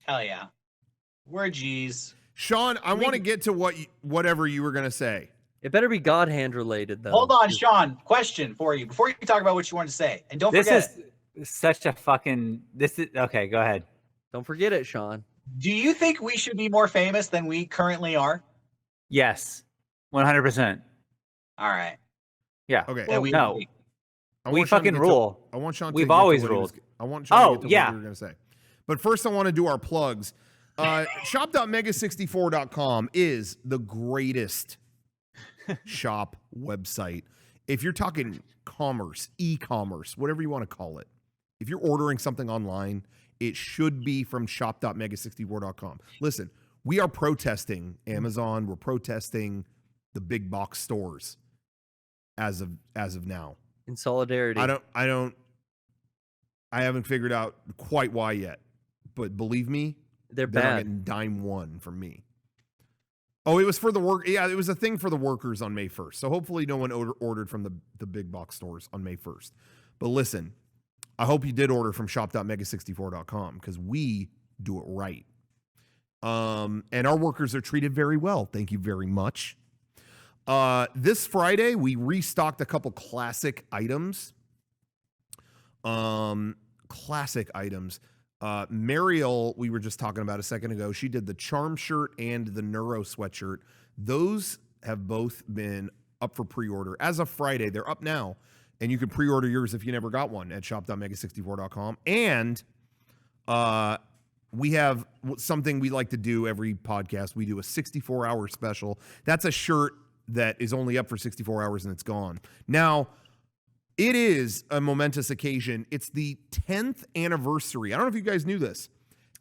Hell yeah, we're G's. Sean, I want to get to whatever you were gonna say. It better be Godhand related though. Hold on, Sean. Question for you before you talk about what you wanted to say, and don't forget. This is such a fucking. This is okay. Go ahead. Don't forget it, Sean. Do you think we should be more famous than we currently are? Yes, 100%. All right. Yeah. Okay. Well, we fucking rule. I want Sean. We've always ruled. I want Sean to get to what you were gonna say. But first, I want to do our plugs. Shop.mega64.com is the greatest shop website. If you're talking commerce, e-commerce, whatever you want to call it, if you're ordering something online, it should be from shop.mega64.com. Listen, we are protesting Amazon. We're protesting the big box stores as of now. In solidarity. I haven't figured out quite why yet, but believe me, they're not bad. getting dime one from me. Oh, it was for the work. Yeah, it was a thing for the workers on May 1st. So hopefully no one ordered from the big box stores on May 1st. But listen, I hope you did order from shop.mega64.com because we do it right. And our workers are treated very well. Thank you very much. This Friday, we restocked a couple classic items. Mariel, we were just talking about a second ago. She did the Charm shirt and the Neuro sweatshirt. Those have both been up for pre-order as of Friday. They're up now, and you can pre-order yours if you never got one at shop.mega64.com. And we have something we like to do every podcast. We do a 64-hour special. That's a shirt that is only up for 64 hours and it's gone. Now, it is a momentous occasion. It's the 10th anniversary. I don't know if you guys knew this.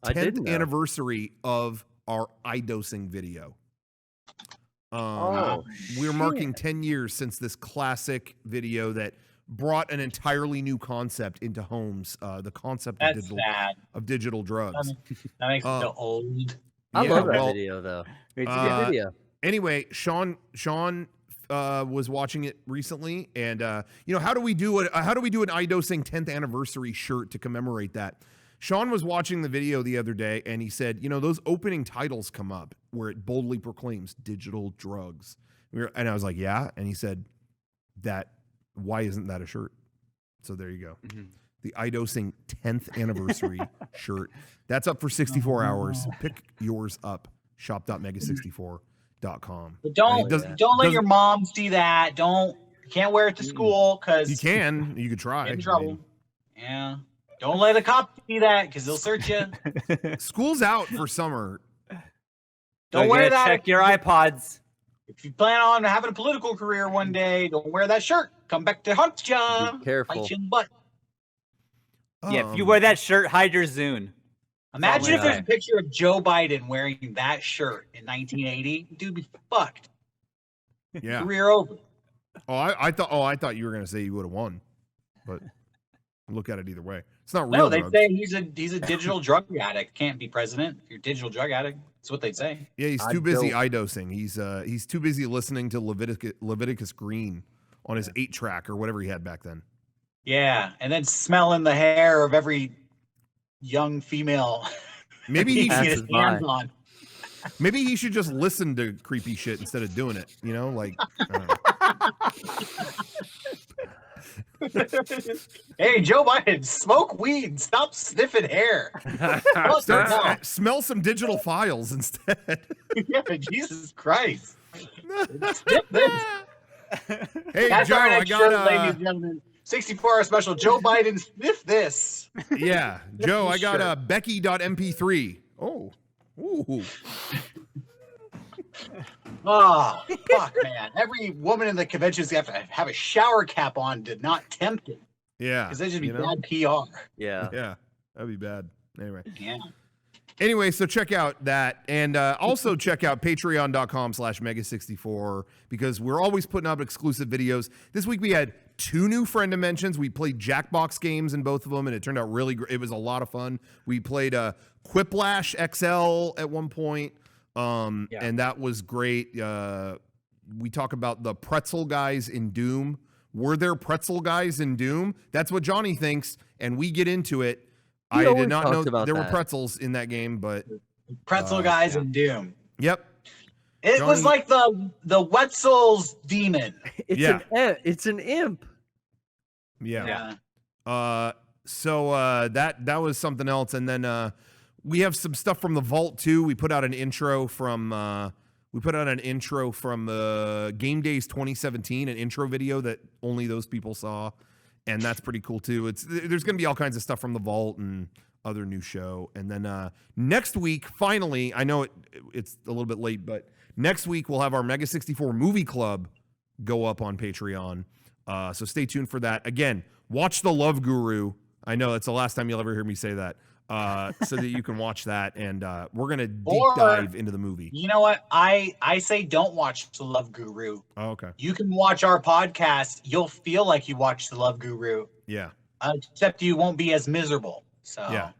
10th anniversary of our iDosing video. We're marking 10 years since this classic video that brought an entirely new concept into homes. The concept of digital drugs. That makes me feel old. I love that video, though. It's a good video. Anyway, Sean was watching it recently, and how do we do an iDosing 10th anniversary shirt to commemorate that? Sean was watching the video the other day, and he said, those opening titles come up where it boldly proclaims digital drugs. And I was like, yeah. And he said, why isn't that a shirt? So there you go. Mm-hmm. The iDosing 10th anniversary shirt. That's up for 64 hours. Pick yours up. Shop.mega64.com. But don't let your mom see that. You can't wear it to school because you could try. Get in trouble. Yeah. Don't let a cop see that because they'll search you. School's out for summer. Don't wear that. Check your iPods. If you plan on having a political career one day, don't wear that shirt. Come back to hunt ya. Be careful. Bite you in the butt. Yeah, if you wear that shirt, hide your Zune. Imagine if there's a picture of Joe Biden wearing that shirt in 1980. Dude, be fucked. Yeah. Career over. I thought you were gonna say you would have won, but look at it either way. It's not real. No, they'd say he's a digital drug addict. Can't be president if you're a digital drug addict. That's what they'd say. Yeah, he's too busy iDosing. He's too busy listening to Leviticus Green on his 8-track or whatever he had back then. Yeah, and then smelling the hair of every young female. Maybe he should his hands on. Maybe he should just listen to creepy shit instead of doing it. Hey, Joe Biden, smoke weed. Stop sniffing hair. Smell some digital files instead. Yeah, Jesus Christ. Sniff this. Hey, That's Joe, our I next got shirt, ladies and gentlemen. 64-hour special. Joe Biden, sniff this. Yeah, Joe, I got a Becky.mp3. Oh, ooh. Oh, fuck, man. Every woman in the conventions have to have a shower cap on to not tempt it. Yeah. Because that'd just be bad PR. Yeah. Yeah, that'd be bad. Anyway. Yeah. Anyway, so check out that. And also check out patreon.com/mega64 because we're always putting up exclusive videos. This week we had 2 new friend dimensions. We played Jackbox games in both of them, and it turned out really great. It was a lot of fun. We played Quiplash XL at one point. And that was great. We talk about the pretzel guys in Doom. Were there pretzel guys in Doom? That's what Johnny thinks, and we get into it. I did not know there were pretzels in that game, but pretzel guys in Doom. Yep. It was like the Wetzel's demon. It's an imp. Yeah. So that was something else, and then we have some stuff from the vault too. We put out an intro from Game Days 2017, an intro video that only those people saw, and that's pretty cool too. There's going to be all kinds of stuff from the vault and other new show, and then next week, finally, I know it's a little bit late, but next week we'll have our Mega64 movie club go up on Patreon. So stay tuned for that. Again, watch The Love Guru. I know that's the last time you'll ever hear me say that. So that you can watch that, and we're gonna deep dive into the movie. You know what? I say don't watch The Love Guru. Oh, okay. You can watch our podcast. You'll feel like you watched The Love Guru. Yeah. Except you won't be as miserable. So yeah,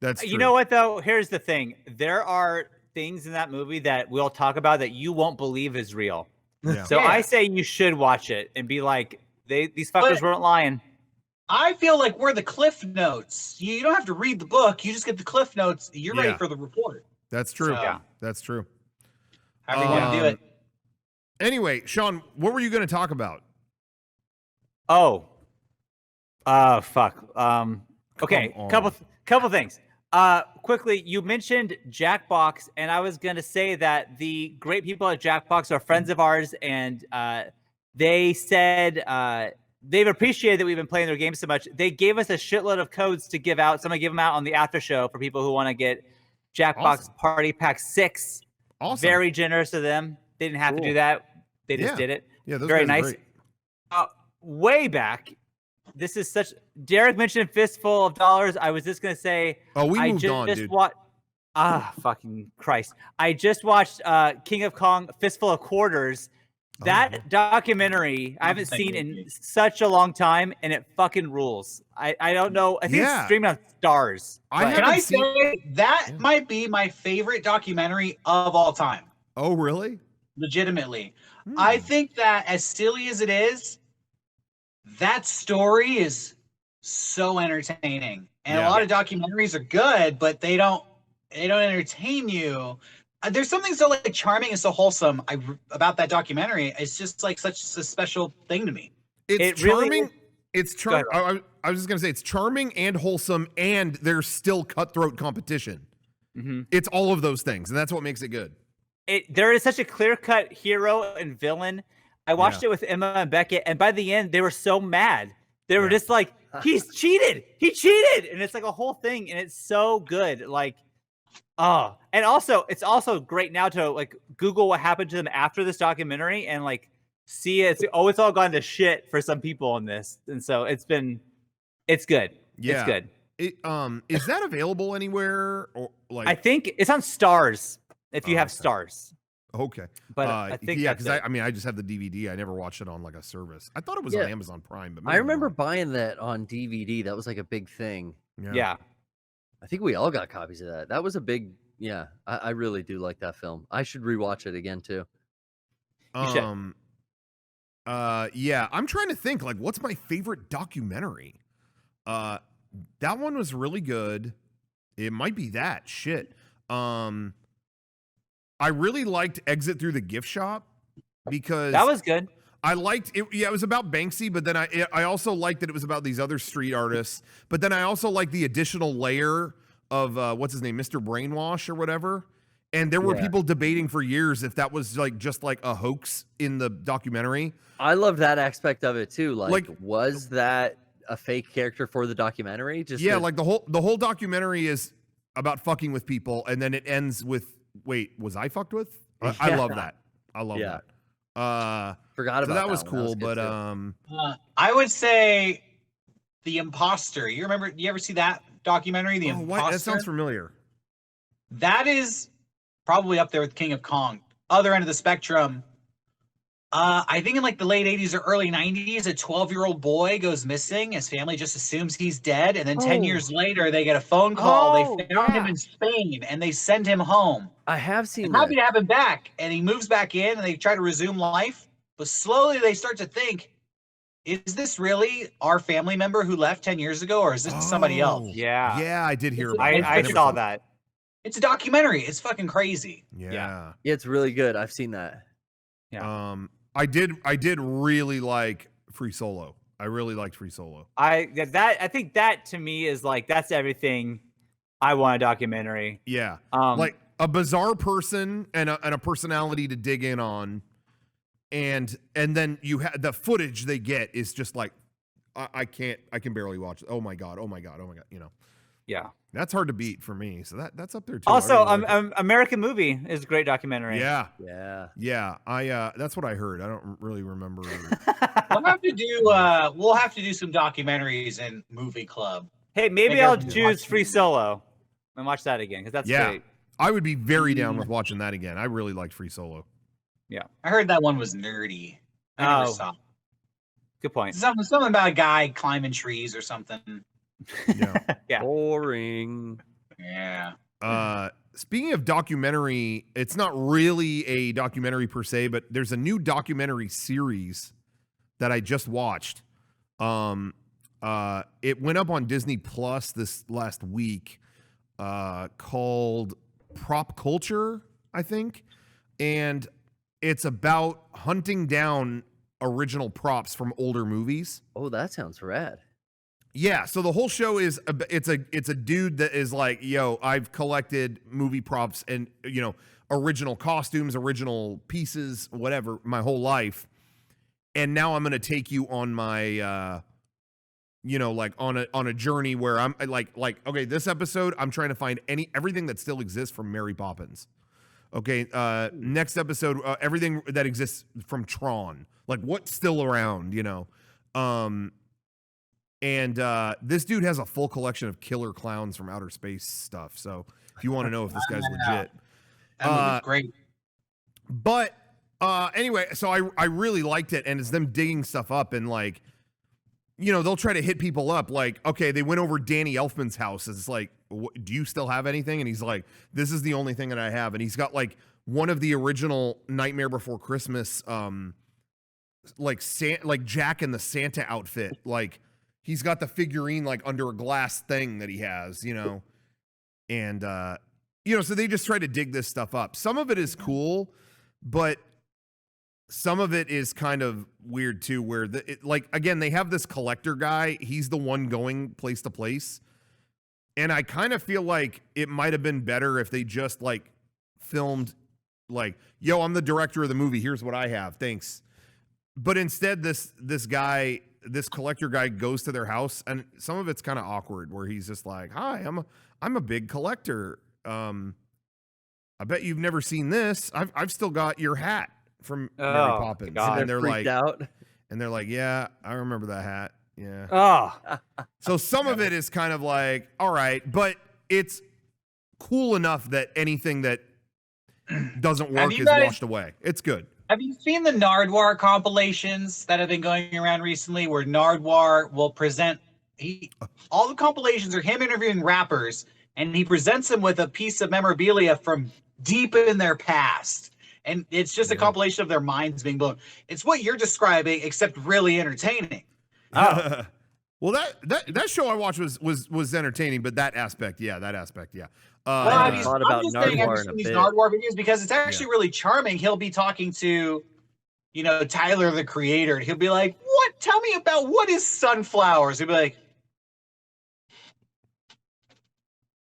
that's true. You know what though? Here's the thing. There are things in that movie that we'll talk about that you won't believe is real. Yeah. So I say you should watch it and be like, these fuckers weren't lying. I feel like we're the Cliff Notes. You don't have to read the book. You just get the Cliff Notes. You're ready for the report. That's true. So, that's true. How are you going to do it? Anyway, Sean, what were you going to talk about? Oh. Fuck. Okay, couple things. Quickly, you mentioned Jackbox, and I was gonna say that the great people at Jackbox are friends of ours, and they said they've appreciated that we've been playing their game so much. They gave us a shitload of codes to give out. So I'm gonna give them out on the after show for people who want to get Jackbox Party Pack 6. Awesome. Very generous of them. They didn't have to do that. They just did it. Yeah, those very guys are nice. great. Way back. This is such. Derek mentioned Fistful of Dollars. I was just gonna say. Oh, we moved on, dude. Fucking Christ! I just watched King of Kong Fistful of Quarters. That documentary I haven't seen in such a long time, and it fucking rules. I don't know. I think it's streaming on Stars. Can I say that might be my favorite documentary of all time? Oh, really? Legitimately. I think that as silly as it is, that story is so entertaining. And a lot of documentaries are good, but they don't entertain you. There's something so like charming and so wholesome about that documentary. It's just like such a special thing to me. It's charming. Really it's charming. I was just gonna say it's charming and wholesome, and there's still cutthroat competition. It's all of those things, and that's what makes it good. There is such a clear-cut hero and villain. I watched it with Emma and Beckett, and by the end, they were so mad. They were just like, "He's cheated! He cheated!" And it's like a whole thing, and it's so good. Like. Oh, and also it's also great now to like Google what happened to them after this documentary and like see it's all gone to shit for some people in this, and so it's good. It's good. Is that available anywhere or like? I think it's on Stars if you have Stars. Okay, but I think because I just have the DVD. I never watched it on like a service. I thought it was on Amazon Prime, but I remember buying that on DVD. That was like a big thing. Yeah. I think we all got copies of that. That was a big, I really do like that film. I should rewatch it again too. I'm trying to think like what's my favorite documentary. That one was really good. It might be that shit. I really liked Exit Through the Gift Shop because that was good. I liked it. Yeah, it was about Banksy, but then I also liked that it was about these other street artists. But then I also liked the additional layer of what's his name, Mr. Brainwash or whatever. And there were people debating for years if that was like just like a hoax in the documentary. I love that aspect of it too. Like was that a fake character for the documentary? Like the whole documentary is about fucking with people, and then it ends with, wait, was I fucked with? I love that. I love that. Forgot about that was cool, that was but I would say The Imposter. You ever see that documentary, The Imposter? That sounds familiar. That is probably up there with King of Kong. Other end of the spectrum. I think in like the late 80s or early 90s, a 12-year-old boy goes missing. His family just assumes he's dead. And then 10 years later, they get a phone call. They found him in Spain and they send him home. I have seen that. Happy to have him back. And he moves back in and they try to resume life. But slowly they start to think, is this really our family member who left 10 years ago? Or is this somebody else? Yeah. Yeah, I did hear about it. I saw that. It's a documentary. It's fucking crazy. Yeah, it's really good. I've seen that. Yeah. I did really like Free Solo. I really liked Free Solo. I think that to me is like that's everything I want a documentary. Yeah. Like a bizarre person and a personality to dig in on. And then you have the footage they get is just like I can barely watch it. Oh my god, you know. Yeah. That's hard to beat for me. So that's up there too. Also, American Movie is a great documentary. Yeah. Yeah. That's what I heard. I don't really remember. We'll have to do some documentaries in Movie Club. Hey, maybe I'll choose Free Solo and watch that again because that's great. I would be very down with watching that again. I really liked Free Solo. Yeah. I heard that one was nerdy. I never saw it. Good point. Something about a guy climbing trees or something. Yeah. Boring. Yeah. Speaking of documentary, it's not really a documentary per se, but there's a new documentary series that I just watched. It went up on Disney Plus this last week, called Prop Culture, I think. And it's about hunting down original props from older movies. Oh, that sounds rad. Yeah, so the whole show is it's a dude that is like, yo, I've collected movie props and original costumes, original pieces, whatever, my whole life, and now I'm gonna take you on my like on a journey where I'm like okay, this episode I'm trying to find everything that still exists from Mary Poppins. Okay, next episode, everything that exists from Tron, like what's still around, And this dude has a full collection of killer clowns from outer space stuff. So if you want to know if this guy's legit, that movie's great. But anyway, so I really liked it, and it's them digging stuff up, and like, they'll try to hit people up. Like, okay, they went over Danny Elfman's house. It's like, do you still have anything? And he's like, this is the only thing that I have. And he's got like one of the original Nightmare Before Christmas, like Jack in the Santa outfit, like. He's got the figurine like under a glass thing that he has, and so they just try to dig this stuff up. Some of it is cool, but some of it is kind of weird too, where again, they have this collector guy. He's the one going place to place. And I kind of feel like it might have been better if they just like filmed like, yo, I'm the director of the movie. Here's what I have. Thanks. But instead this collector guy goes to their house, and some of it's kind of awkward where he's just like, hi, I'm a big collector. I bet you've never seen this. I've still got your hat from Mary Poppins. And they're like out. And they're like, yeah, I remember that hat. Yeah. Oh. So some of it is kind of like, all right, but it's cool enough that anything that doesn't work is washed away. It's good. Have you seen the Nardwuar compilations that have been going around recently, where Nardwuar will present all the compilations are him interviewing rappers, and he presents them with a piece of memorabilia from deep in their past, and it's just a compilation of their minds being blown. It's what you're describing, except really entertaining. Oh. Well, that show I watched was entertaining, but that aspect, yeah. I'm just saying I've seen these Nardwuar videos because it's actually really charming. He'll be talking to, Tyler the Creator, and he'll be like, "What? Tell me about what is sunflowers?" He'll be like,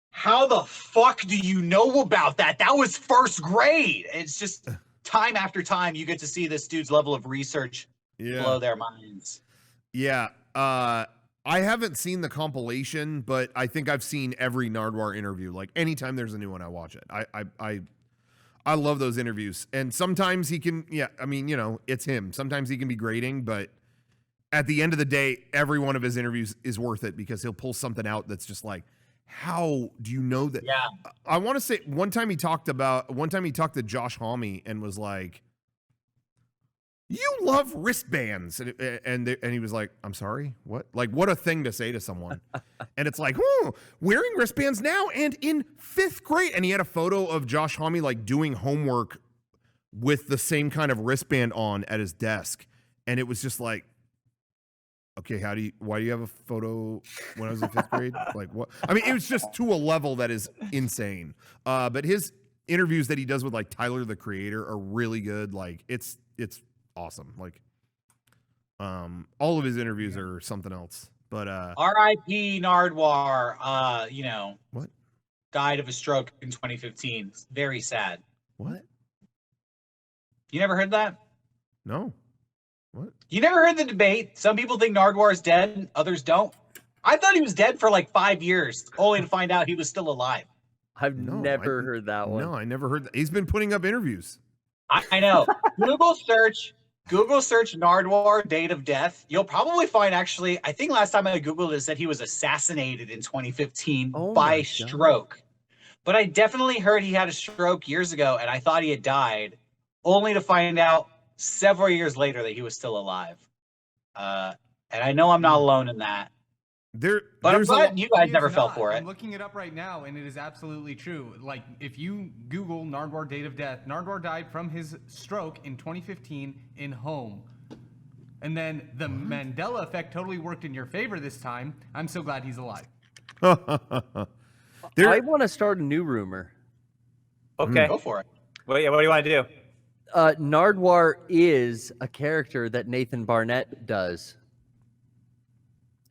"How the fuck do you know about that? That was first grade." It's just time after time you get to see this dude's level of research blow their minds. Yeah. I haven't seen the compilation, but I think I've seen every Nardwuar interview. Like anytime there's a new one, I watch it. I love those interviews. And sometimes he can, it's him. Sometimes he can be grating, but at the end of the day, every one of his interviews is worth it because he'll pull something out that's just like, how do you know that? Yeah. I want to say one time he talked to Josh Homme and was like, you love wristbands. And he was like, I'm sorry, what? Like, what a thing to say to someone. And it's like, wearing wristbands now and in 5th grade. And he had a photo of Josh Homme like doing homework with the same kind of wristband on at his desk. And it was just like, okay, why do you have a photo when I was in 5th grade? Like what? I mean, it was just to a level that is insane. But his interviews that he does with like Tyler the Creator are really good. Like it's awesome. Like all of his interviews are something else. But R.I.P. Nardwuar, what? Died of a stroke in 2015. It's very sad. What? You never heard that? No. What? You never heard the debate? Some people think Nardwuar is dead, others don't. I thought he was dead for like 5 years, only to find out he was still alive. I've never heard that one. No, I never heard that. He's been putting up interviews. I know. Google search Nardwuar date of death. You'll probably find, actually, I think last time I Googled it said he was assassinated in 2015 by stroke. But I definitely heard he had a stroke years ago, and I thought he had died, only to find out several years later that he was still alive. And I know I'm not alone in that. But I'm glad you guys never fell for it. I'm looking it up right now, and it is absolutely true. Like, if you Google Nardwuar date of death, Nardwuar died from his stroke in 2015 in home. And then the Mandela effect totally worked in your favor this time. I'm so glad he's alive. I want to start a new rumor. Okay. Go for it. What do you want to do? Nardwuar is a character that Nathan Barnett does.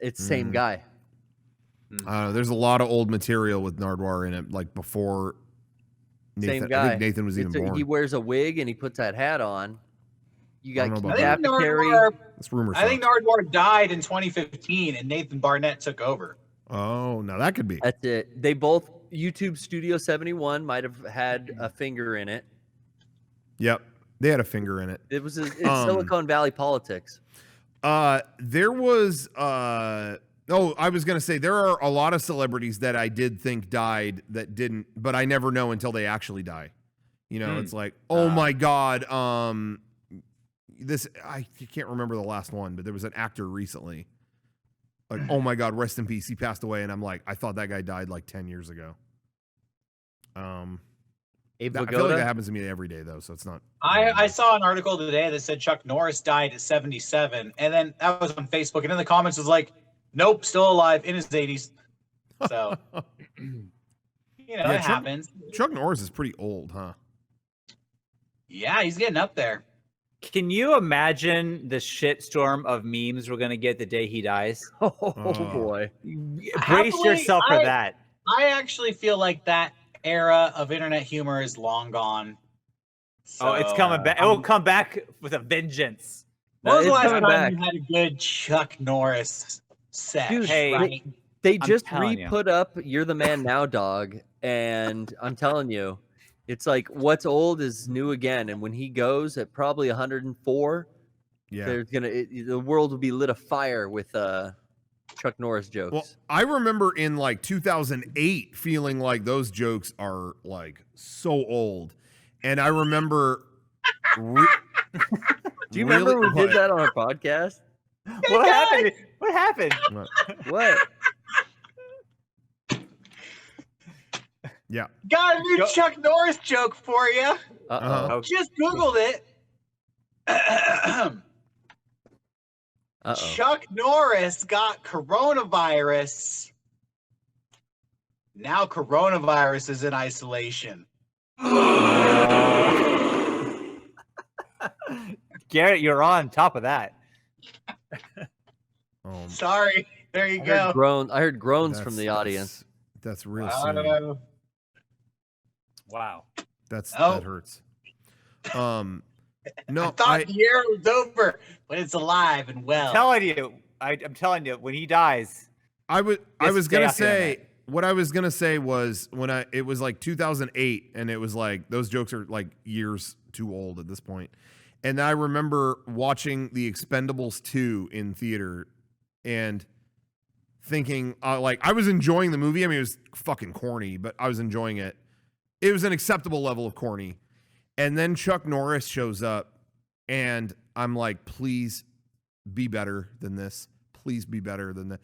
It's same guy. There's a lot of old material with Nardwuar in it, like before Nathan. Same guy. I think Nathan was even born. He wears a wig and he puts that hat on. You got Nardwuar, That's rumor. I think Nardwuar died in 2015 and Nathan Barnett took over. Oh, now that could be. That's it. They both, YouTube Studio 71 might have had a finger in it. Yep. They had a finger in it. It's Silicon Valley politics. There was I was gonna say there are a lot of celebrities that I did think died that didn't, but I never know until they actually die. You know, it's like, oh my God, I can't remember the last one, but there was an actor recently. Like, oh my God, rest in peace. He passed away, and I'm like, I thought that guy died like 10 years ago. I feel like that happens to me every day, though, so it's not. I saw an article today that said Chuck Norris died at 77, and then that was on Facebook, and in the comments was like, nope, still alive in his 80s. So, it happens. Chuck Norris is pretty old, huh? Yeah, he's getting up there. Can you imagine the shitstorm of memes we're gonna get the day he dies? Oh boy! Brace yourself for that. I actually feel like that era of internet humor is long gone. So, it's coming back. It will come back with a vengeance. When was the last time you had a good Chuck Norris set? Dude, right? They just put up "You're the Man Now, Dog," and I'm telling you. It's like what's old is new again, and when he goes at probably 104, there's the world will be lit afire with Chuck Norris jokes. Well, I remember in like 2008 feeling like those jokes are like so old, and I remember. Do you remember we did that on our podcast? What happened? What happened? What? Yeah. Got a new Chuck Norris joke for you. Uh-oh. Just Googled it. Chuck Norris got coronavirus. Now coronavirus is in isolation. Garrett, you're on top of that. Sorry. There you go. I heard groans from the audience. That's real soon. Wow. That hurts. No, I thought the year was over, but it's alive and well. I'm telling you, when he dies, I was gonna say what I was gonna say was it was like 2008, and it was like those jokes are like years too old at this point. And I remember watching The Expendables 2 in theater and thinking like I was enjoying the movie. I mean, it was fucking corny, but I was enjoying it. It was an acceptable level of corny. And then Chuck Norris shows up, and I'm like, please be better than this. Please be better than that.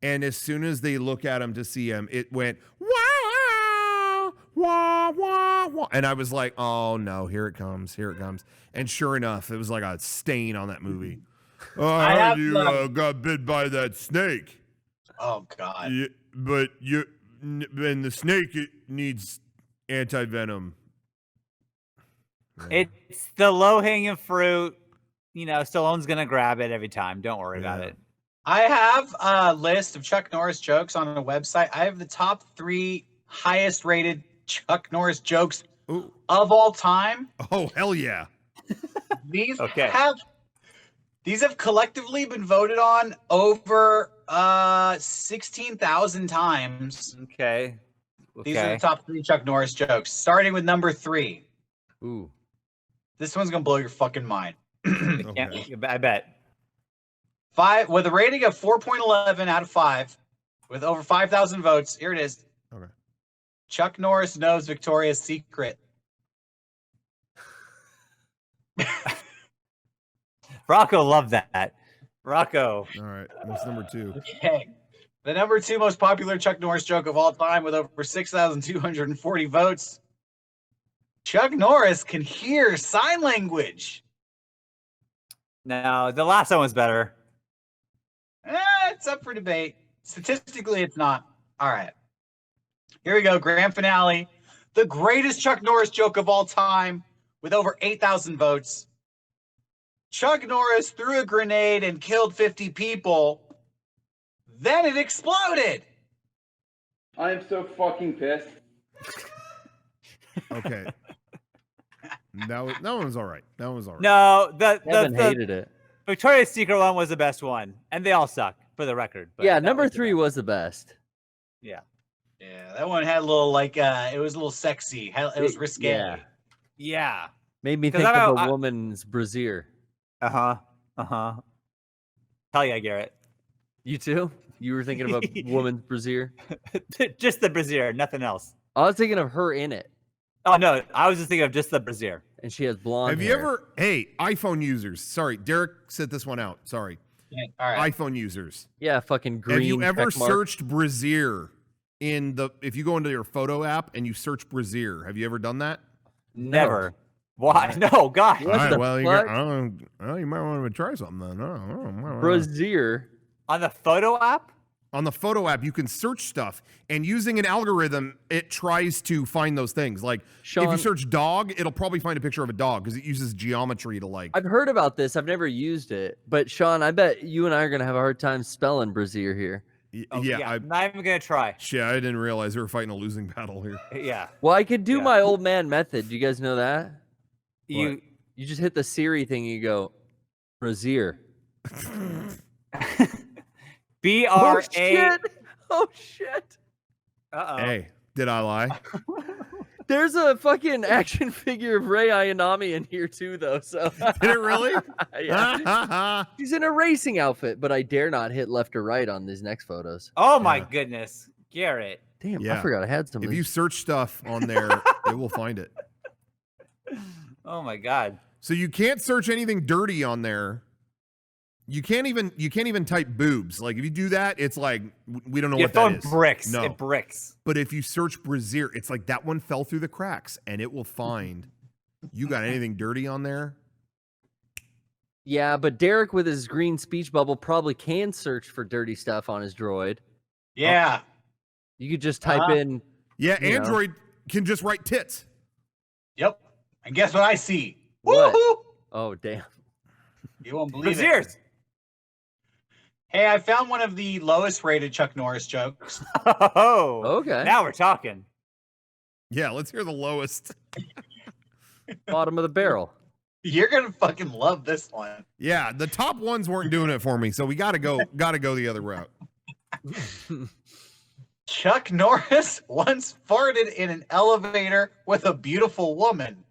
And as soon as they look at him to see him, it went, wah, wah, wah, wah. And I was like, oh, no, here it comes. Here it comes. And sure enough, it was like a stain on that movie. Oh, I heard you got bit by that snake. Oh, God. And the snake needs anti-venom. It's the low-hanging fruit. Stallone's gonna grab it every time. Don't worry about it. I have a list of Chuck Norris jokes on a website. I have the top 3 highest rated Chuck Norris jokes of all time. Oh, hell yeah. These have collectively been voted on over 16,000 times. Okay. These are the top 3 Chuck Norris jokes, starting with number 3. Ooh. This one's going to blow your fucking mind. I bet. With a rating of 4.11 out of 5, with over 5,000 votes, here it is. Okay. Chuck Norris knows Victoria's Secret. Rocco loved that. Rocco. All right. What's number 2? Okay. The number 2 most popular Chuck Norris joke of all time with over 6,240 votes. Chuck Norris can hear sign language. No, the last one was better. It's up for debate. Statistically, it's not. All right. Here we go. Grand finale. The greatest Chuck Norris joke of all time with over 8,000 votes. Chuck Norris threw a grenade and killed 50 people. Then it exploded. I'm so fucking pissed. Okay. That one was all right. That one was all right. No, Evan hated it. Victoria's Secret one was the best one, and they all suck for the record. But Yeah, number 3 was the best. Yeah. Yeah, that one had a little like it was a little sexy. It was risque. Yeah. Yeah. Made me think of a woman's brassiere. Hell yeah, Garrett. You too? You were thinking of a woman's brassiere? Just the brassiere, nothing else. I was thinking of her in it. Oh no, I was just thinking of just the brassiere. And she has blonde Have you hair. ever? Hey, iPhone users. Sorry, Derek sent this one out. Sorry. Yeah, all right. iPhone users. Yeah, fucking green. Have you ever check mark. searched brassiere if you go into your photo app and you search brassiere? Have you ever done that? Never. Why? No, God. What the well, fuck? you might want to try something then. Brassiere. On the photo app? On the photo app, you can search stuff, and using an algorithm, it tries to find those things. Like, if you Sean- search dog, it'll probably find a picture of a dog because it uses geometry to like. I've heard about this. I've never used it. But Sean, I bet you and I are going to have a hard time spelling brassiere here. I'm not even going to try. Shit, I didn't realize we were fighting a losing battle here. Yeah. Well, I could do my old man method. Do you guys know that? You just hit the Siri thing and you go, brassiere. B-R-A. Oh, shit. Uh-oh. Hey, did I lie? There's a fucking action figure of Rei Ayanami in here too, though. So Did it really? Yeah. She's in a racing outfit, but I dare not hit left or right on these next photos. Oh my goodness, Garrett. Damn, Yeah. I forgot I had some. If you search stuff on there, it will find it. Oh my God. So you can't search anything dirty on there. You can't even type boobs. Like if you do that, it's like we don't know Your what that phone is. bricks. No. It bricks. But if you search brassiere, it's like that one fell through the cracks, and it will find. You got anything dirty on there? Yeah, but Derek with his green speech bubble probably can search for dirty stuff on his droid. Yeah. You could just type in. Yeah, you know. Android can just write tits. Yep. And guess what I see? What? Woohoo! Oh, damn. You won't believe it. Brassieres. Hey, I found one of the lowest rated Chuck Norris jokes. Oh. Okay. Now we're talking. Yeah, let's hear the lowest. Bottom of the barrel. You're gonna fucking love this one. Yeah, the top ones weren't doing it for me, so we gotta go the other route. Chuck Norris once farted in an elevator with a beautiful woman,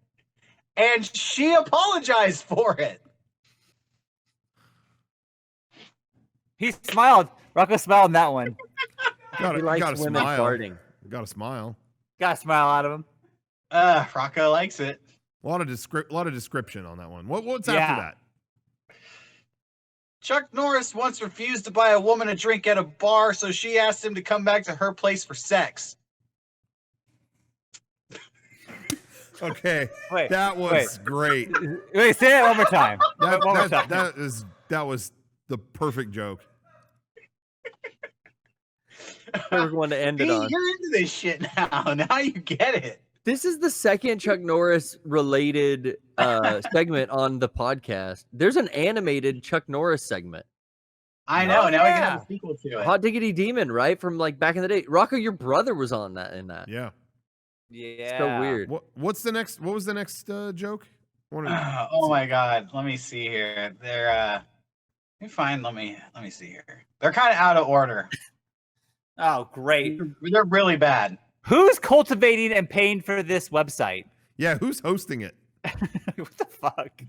and she apologized for it. He smiled. Rocco smiled on that one. He likes Gotta women smile. farting. Got to smile. Got a smile out of him. Rocco likes it. A lot of description on that one. What's Yeah. after that? Chuck Norris once refused to buy a woman a drink at a bar, so she asked him to come back to her place for sex. Okay, Wait, that was great. Wait, say that one more time. One more time. That was the perfect joke. Perfect one to end it on. You're into this shit now. Now you get it. This is the second Chuck Norris related segment on the podcast. There's an animated Chuck Norris segment. I know. Oh, now we can yeah. have a sequel to it. Hot Diggity Demon, right? From like back in the day. Rocco, your brother was on that in that. Yeah. Yeah. So weird. What was the next joke? Oh my god. Let me see here. They're let me see here. They're kind of out of order. Oh, great. They're really bad. Who's cultivating and paying for this website? Yeah, who's hosting it? What the fuck?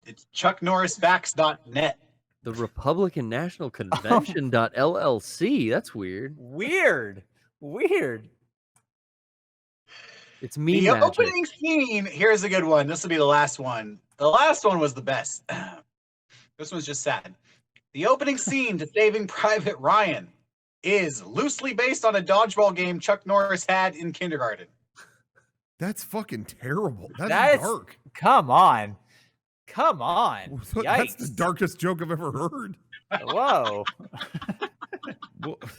It's chucknorrisbacks.net. The Republican National Convention.llc. That's weird. Weird. It's me The magic. opening scene, here's a good one. This will be the last one. The last one was the best. This one's just sad. The opening scene to Saving Private Ryan is loosely based on a dodgeball game Chuck Norris had in kindergarten. That's fucking terrible. That's dark. Come on. That's Yikes. the darkest joke I've ever heard. Whoa.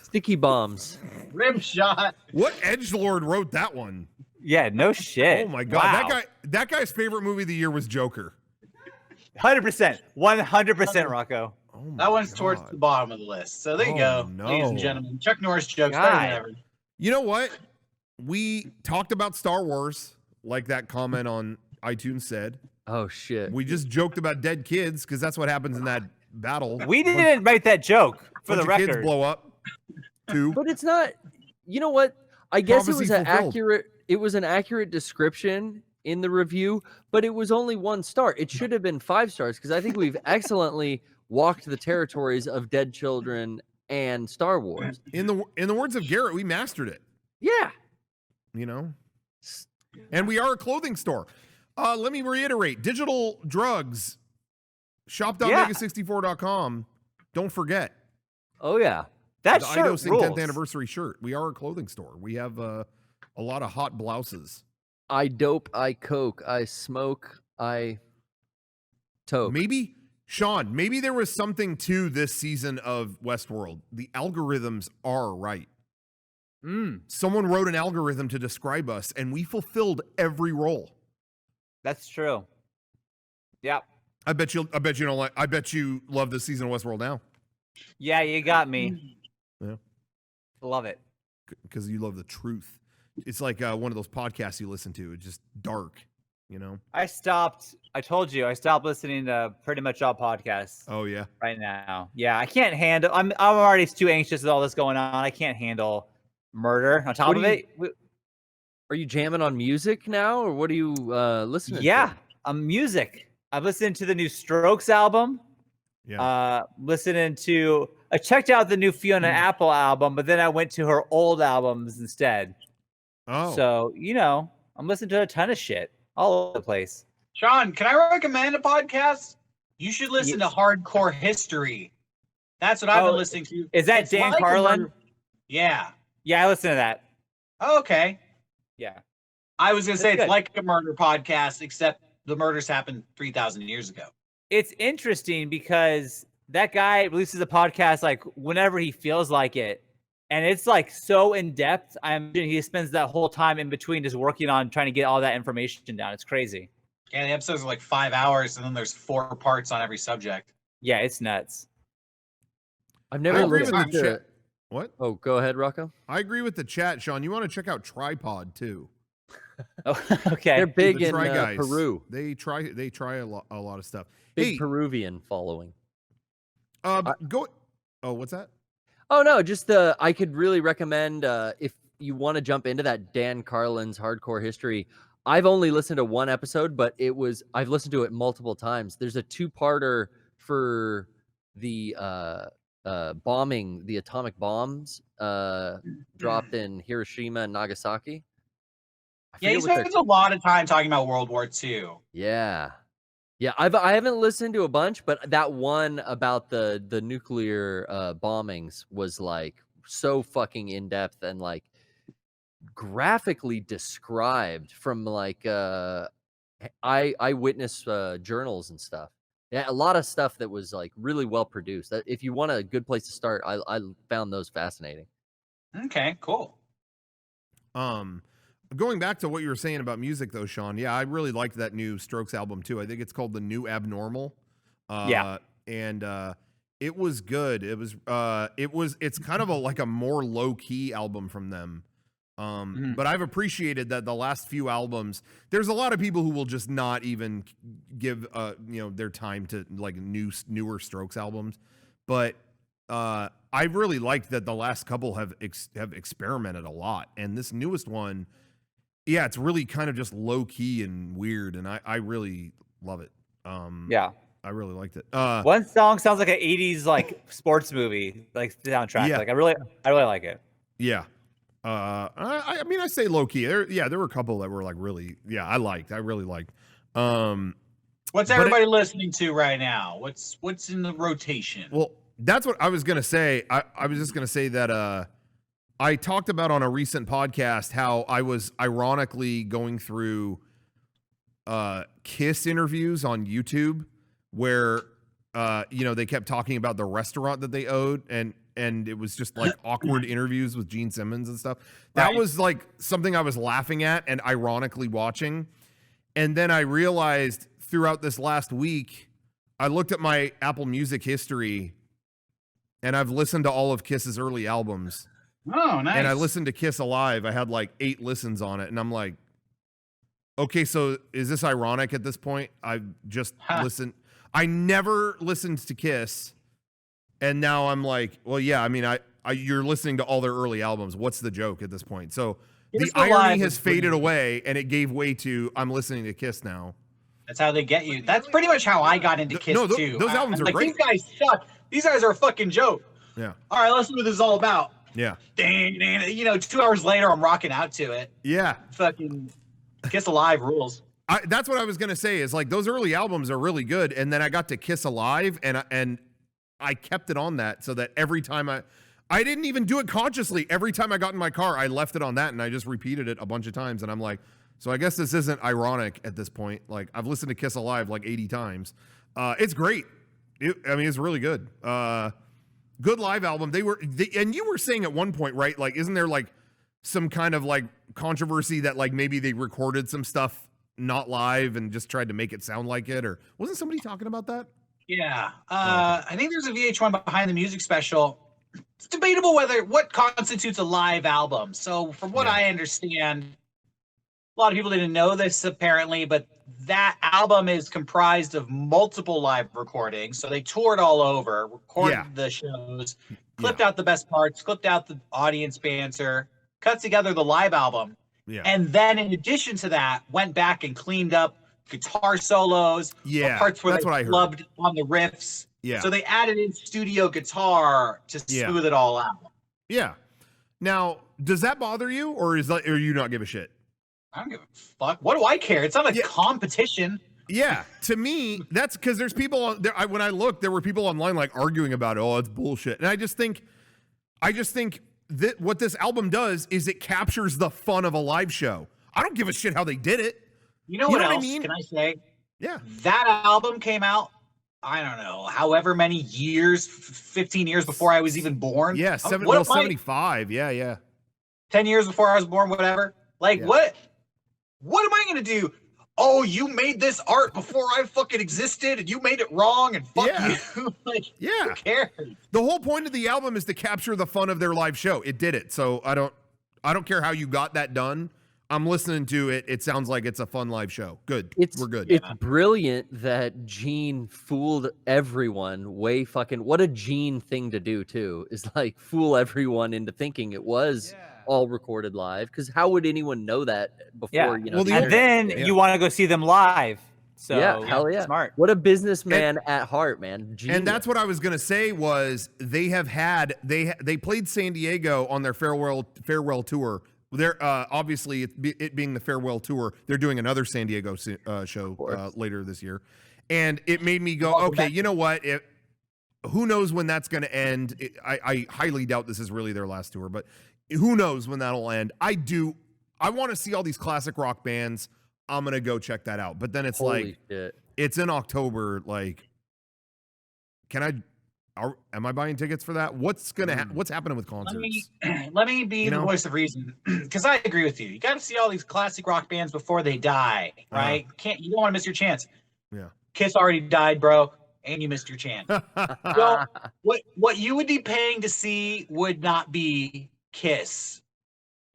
Sticky bombs. Rim shot. What edgelord wrote that one? Yeah, no shit. Oh my god, Wow. that guy's favorite movie of the year was Joker. 100%. 100%, Rocco. Oh That one's towards the bottom of the list. So there you go, ladies and gentlemen. Chuck Norris jokes better than ever. You know what? We talked about Star Wars, like that comment on iTunes said. Oh, shit. We just joked about dead kids because that's what happens in that battle. We didn't make that joke, for the record. Kids blow up, too. But it's not, you know what? I guess it was an accurate description in the review, but it was only 1 star. It should have been 5 stars because I think we've excellently walked the territories of Dead Children and Star Wars. In the words of Garrett, we mastered it. Yeah. You know? And we are a clothing store. Let me reiterate. Digital drugs. Shop.mega64.com. Don't forget. Oh, yeah. That the shirt IDOSing rules. 10th anniversary shirt. We are a clothing store. We have a lot of hot blouses. I dope, I coke, I smoke, I toke. Maybe, Sean, maybe there was something to this season of Westworld. The algorithms are right. Someone wrote an algorithm to describe us, and we fulfilled every role. That's true. Yep. I bet you don't like. I bet you love this season of Westworld now. Yeah, you got me. Yeah. Love it. Because you love the truth. It's like one of those podcasts you listen to. It's just dark, you know? I told you, I stopped listening to pretty much all podcasts. Oh, yeah? Right now. Yeah, I can't handle, I'm already too anxious with all this going on. I can't handle murder on top of it. Are you jamming on music now, or what are you listening to? Yeah, music. I've listened to the new Strokes album. Yeah. I checked out the new Fiona Apple album, but then I went to her old albums instead. Oh. So, you know, I'm listening to a ton of shit all over the place. Sean, can I recommend a podcast? You should listen to Hardcore History. That's what I've been listening to. Is that Dan Carlin? Yeah. Yeah, I listen to that. Oh, okay. Yeah. I was going to say it's like a murder podcast, except the murders happened 3,000 years ago. It's interesting because that guy releases a podcast like whenever he feels like it. And it's like so in depth. He spends that whole time in between just working on trying to get all that information down. It's crazy. Yeah, the episodes are like 5 hours, and then there's 4 parts on every subject. Yeah, it's nuts. I've never listened to it. What? Oh, go ahead, Rocco. I agree with the chat, Sean. You want to check out Tripod too. Oh, okay. They're big in Peru. They try a lot of stuff. Big Peruvian following. Go. Oh, what's that? Oh no, just I could really recommend if you want to jump into that Dan Carlin's Hardcore History. I've only listened to 1 episode, but I've listened to it multiple times. There's a 2-parter for the bombing, the atomic bombs dropped in Hiroshima and Nagasaki. Yeah, he spends a lot of time talking about World War II. Yeah. Yeah, I haven't listened to a bunch, but that one about the nuclear bombings was like so fucking in depth and like graphically described from like eyewitness journals and stuff. Yeah, a lot of stuff that was like really well produced. If you want a good place to start, I found those fascinating. Okay, cool. Going back to what you were saying about music, though, Sean. Yeah, I really liked that new Strokes album too. I think it's called The New Abnormal. And it was good. It's kind of like a more low key album from them. But I've appreciated that the last few albums. There's a lot of people who will just not even give their time to like newer Strokes albums. But I really liked that the last couple have experimented a lot, and this newest one. Yeah, it's really kind of just low key and weird, and I really love it. Yeah, I really liked it. One song sounds like an '80s like sports movie, like soundtrack. Yeah. Like I really like it. Yeah, I mean, I say low key. There were a couple that were like really. Yeah, I really liked. What's everybody listening to right now? What's in the rotation? Well, that's what I was gonna say. I was just gonna say that. I talked about on a recent podcast how I was ironically going through Kiss interviews on YouTube where they kept talking about the restaurant that they owed and it was just like awkward interviews with Gene Simmons and stuff. That was like something I was laughing at and ironically watching. And then I realized throughout this last week I looked at my Apple Music history, and I've listened to all of Kiss's early albums. Oh, nice. And I listened to Kiss Alive. I had like 8 listens on it, and I'm like, okay, so is this ironic at this point? I've just listened. I never listened to Kiss, and now I'm like, well, yeah. I mean, you're listening to all their early albums. What's the joke at this point? So the irony has faded away, and it gave way to I'm listening to Kiss now. That's how they get you. That's pretty much how I got into Kiss too. Those albums are great. These guys suck. These guys are a fucking joke. Yeah. All right, let's see what this is all about. Yeah. Dang, dang, 2 hours later, I'm rocking out to it. Yeah. Fucking Kiss Alive rules. That's what I was gonna say. Is like those early albums are really good, and then I got to Kiss Alive, and I kept it on that so that every time I didn't even do it consciously. Every time I got in my car, I left it on that, and I just repeated it a bunch of times, and I'm like. So I guess this isn't ironic at this point. Like I've listened to Kiss Alive like 80 times. It's great. It's really good. Good live album. And you were saying at one point, right? Like, isn't there like some kind of like controversy that like maybe they recorded some stuff not live and just tried to make it sound like it? Or wasn't somebody talking about that? Yeah. I think there's a VH1 Behind the Music special. It's debatable what constitutes a live album. So from what I understand, a lot of people didn't know this apparently, but that album is comprised of multiple live recordings. So they toured all over, recorded the shows, clipped out the best parts, clipped out the audience banter, cut together the live album. Yeah. And then in addition to that, went back and cleaned up guitar solos, parts where they clubbed on the riffs. Yeah. So they added in studio guitar to smooth it all out. Yeah. Now, does that bother you, or or you not give a shit? I don't give a fuck. What do I care? It's not a competition. Yeah, to me, that's because there's people on there. When I looked, there were people online like arguing about it. Oh, it's bullshit. And I just think that what this album does is it captures the fun of a live show. I don't give a shit how they did it. You know what else? I mean? Can I say? Yeah. That album came out, I don't know, however many years, 15 years before I was even born. Yeah, 75. Yeah. 10 years before I was born, whatever. Like, what am I going to do? Oh, you made this art before I fucking existed and you made it wrong and fuck you. Like, who cares? The whole point of the album is to capture the fun of their live show. It did it. So I don't care how you got that done. I'm listening to it. It sounds like it's a fun live show. Good. We're good. It's brilliant that Gene fooled everyone. What a Gene thing to do too, is like fool everyone into thinking it was all recorded live, because how would anyone know that before? And then you want to go see them live. So hell yeah, smart. What a businessman at heart, man. Genius. And that's what I was gonna say was they played San Diego on their farewell tour. They're obviously it being the farewell tour, they're doing another San Diego show later this year, and it made me go, okay, you know what? Who knows when that's going to end? I highly doubt this is really their last tour, but who knows when that'll end? I want to see all these classic rock bands. I'm gonna go check that out. But then it's it's in October. Like, am I buying tickets for that? What's happening with concerts? Let me be the voice of reason, because I agree with you. You got to see all these classic rock bands before they die, right? You don't want to miss your chance. Yeah. Kiss already died, bro, and you missed your chance. So what you would be paying to see would not be Kiss,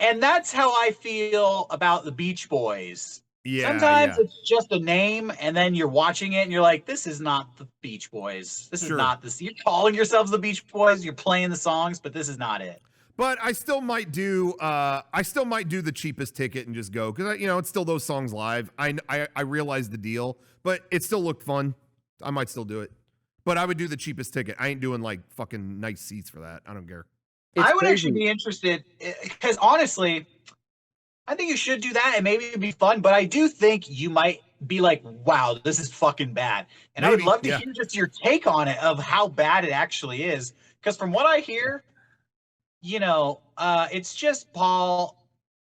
and that's how I feel about the Beach Boys. Yeah, sometimes it's just a name, and then you're watching it, and you're like, "This is not the Beach Boys. This is not this. You're calling yourselves the Beach Boys. You're playing the songs, but this is not it." But I still might do. The cheapest ticket and just go, because it's still those songs live. I realize the deal, but it still looked fun. I might still do it, but I would do the cheapest ticket. I ain't doing like fucking nice seats for that. I don't care. I would actually be interested, because honestly, I think you should do that, and maybe it'd be fun. But I do think you might be like, "Wow, this is fucking bad," and I would love to hear just your take on it of how bad it actually is. Because from what I hear, it's just Paul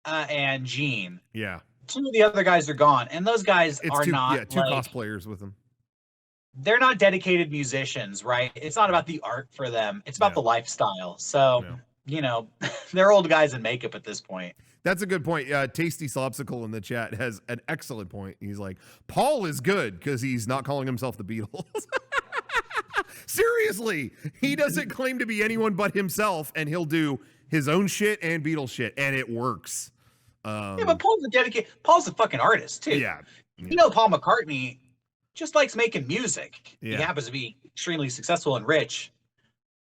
and Gene. Yeah, 2 of the other guys are gone, and those guys are not. Yeah, 2 cosplayers with them. They're not dedicated musicians, right? It's not about the art for them. It's about the lifestyle. So, they're old guys in makeup at this point. That's a good point. Tasty Slopsicle in the chat has an excellent point. He's like, Paul is good because he's not calling himself the Beatles. Seriously, he doesn't claim to be anyone but himself, and he'll do his own shit and Beatles shit, and it works. Yeah, but Paul's a fucking artist too. Yeah. You know, Paul McCartney just likes making music. Yeah. He happens to be extremely successful and rich.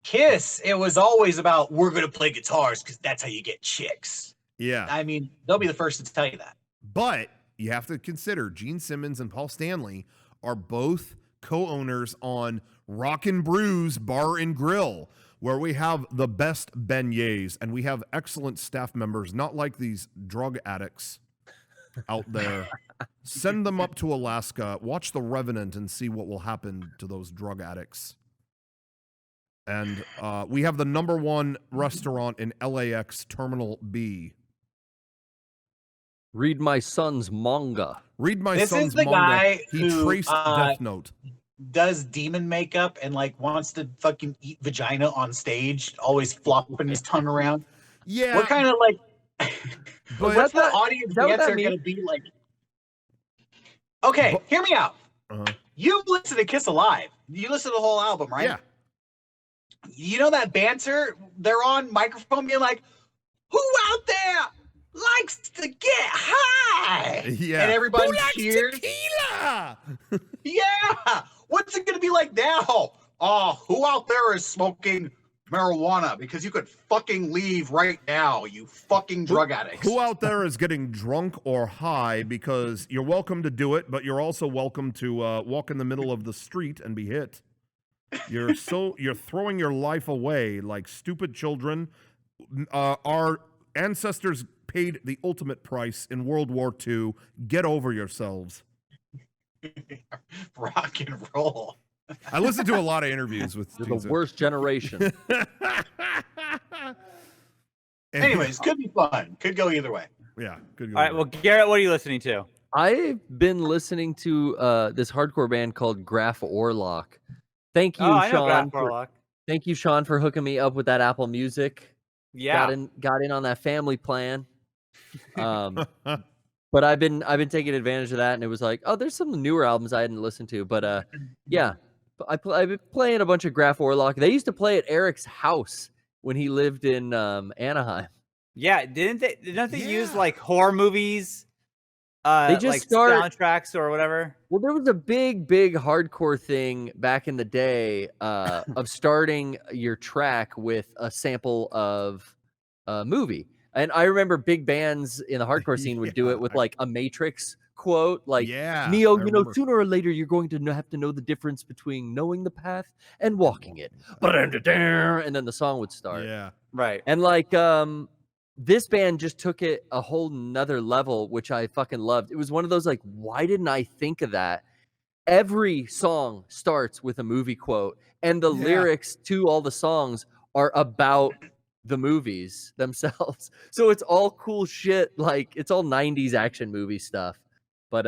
Kiss, it was always about, we're going to play guitars because that's how you get chicks. Yeah. I mean, they'll be the first to tell you that. But you have to consider Gene Simmons and Paul Stanley are both co-owners on Rockin' Brews Bar and Grill, where we have the best beignets and we have excellent staff members, not like these drug addicts out there. Send them up to Alaska, watch The Revenant, and see what will happen to those drug addicts. And we have the #1 restaurant in LAX Terminal B. Read my son's manga. Read my This son's is the manga. guy He who, traced Death Note. does demon makeup and like wants to fucking eat vagina on stage, always flopping his tongue around. Yeah. We're kind of like, But what's the that- audience is that what answer that going to be like? Okay, hear me out. You listen to Kiss Alive. You listen to the whole album, right? Yeah. You know that banter? They're on microphone being like, who out there likes to get high? Yeah. And everybody Who likes cheers. tequila? Yeah. What's it going to be like now? Who out there is smoking marijuana? Because you could fucking leave right now, you fucking drug addicts. Who out there is getting drunk or high? Because you're welcome to do it, but you're also welcome to walk in the middle of the street and be hit. You're throwing your life away like stupid children. Our ancestors paid the ultimate price in World War II. Get over yourselves. Rock and roll. I listened to a lot of interviews with You're the worst generation. Anyways, could be fun. Could go either way. Yeah. Good. All right. Well, Garrett, what are you listening to? I've been listening to this hardcore band called Graph Orlock. Thank you, I know Sean. Graph Orlock. Thank you, Sean, for hooking me up with that Apple Music. Yeah. Got in on that family plan. But I've been taking advantage of that, and it was like, oh, there's some newer albums I hadn't listened to. But yeah, I've been playing a bunch of Graph Orlock. They used to play at Eric's house when he lived in Anaheim. Yeah, didn't they use like horror movies? They just like soundtracks or whatever. Well, there was a big hardcore thing back in the day of starting your track with a sample of a movie. And I remember big bands in the hardcore scene would do it with like a Matrix quote, like, Neo, sooner or later you're going to have to know the difference between knowing the path and walking it. And then the song would start. Yeah. Right. And like this band just took it a whole nother level, which I fucking loved. It was one of those like, why didn't I think of that? Every song starts with a movie quote, and the lyrics to all the songs are about the movies themselves. So it's all cool shit. Like it's all 90s action movie stuff. But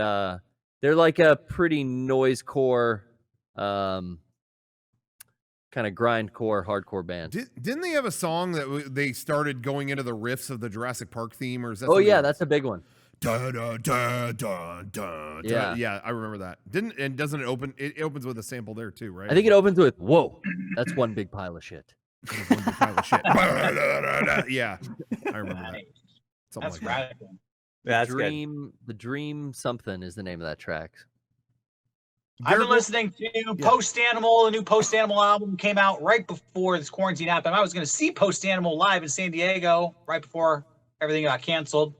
they're like a pretty noisecore, kind of grindcore, hardcore band. Didn't they have a song that they started going into the riffs of the Jurassic Park theme? Or is that? Oh yeah, that's a big one. Da, da, da, da, da, Yeah. Yeah, I remember that. Doesn't it open? It opens with a sample there too, right? I think it opens with "Whoa, that's one big pile of shit." One big pile of shit. Yeah, I remember that. Something That's like radical. That's The Dream something is the name of that track. I've been listening to Post Animal. The new Post Animal album came out right before this quarantine happened. I was going to see Post Animal live in San Diego right before everything got canceled.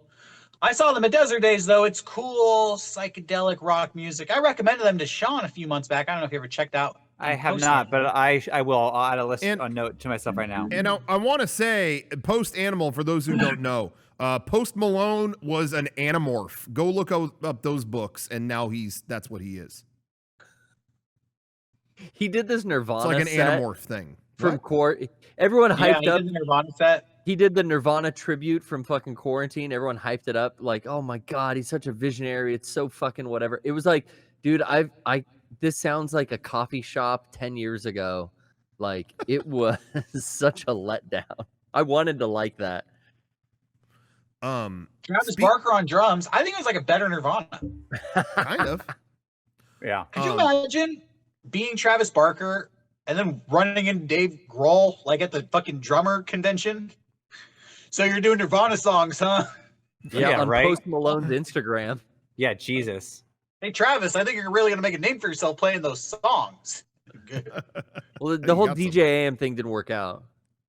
I saw them at Desert Days, though. It's cool, psychedelic rock music. I recommended them to Sean a few months back. I don't know if you ever checked out. I have not, but I will. I'll add a note to myself right now. And I want to say, Post Animal, for those who don't know, Post Malone was an Animorph. Go look up those books, and now that's what he is. He did this Nirvana. It's like an set Animorph thing. from Everyone hyped up the Nirvana set. He did the Nirvana tribute from fucking Quarantine. Everyone hyped it up like, oh my god, he's such a visionary. It's so fucking whatever. It was like, dude, this sounds like a coffee shop 10 years ago. Like it was such a letdown. I wanted to like that. Travis Barker on drums. I think it was like a better Nirvana. Kind of. Yeah. Could you imagine being Travis Barker and then running into Dave Grohl like at the fucking drummer convention? So you're doing Nirvana songs, huh? Yeah, on right. Post Malone's Instagram. Yeah, Jesus. Hey Travis, I think you're really gonna make a name for yourself playing those songs. Well, the whole DJ AM thing didn't work out.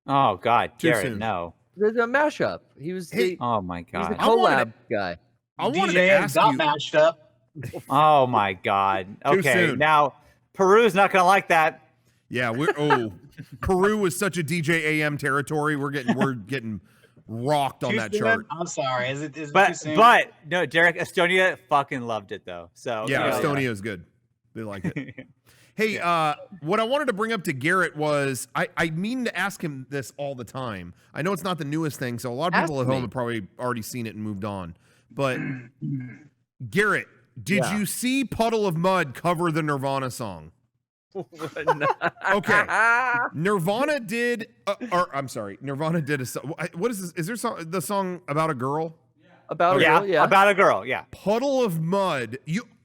Oh God, Too Garrett, soon. no. There's a mashup. He was the, Oh my he was the God. collab guy. I wanted to DJ ask got you. matched up. Oh my God. Too Okay, soon. now Peru's not gonna like that. Yeah, Peru was such a DJ AM territory. We're getting rocked on Too that soon? chart. I'm sorry. Is it too But soon? no, Derek, Estonia fucking loved it though. So Yeah, you know, Estonia is good. They like it. Hey, what I wanted to bring up to Garrett was I mean to ask him this all the time. I know it's not the newest thing, so a lot of people at home have probably already seen it and moved on. But Garrett, did you see Puddle of Mud cover the Nirvana song? Okay. Nirvana did Nirvana did a song. What is this? Is there the song about a girl? About a girl, yeah. About a girl, yeah. Puddle of Mud.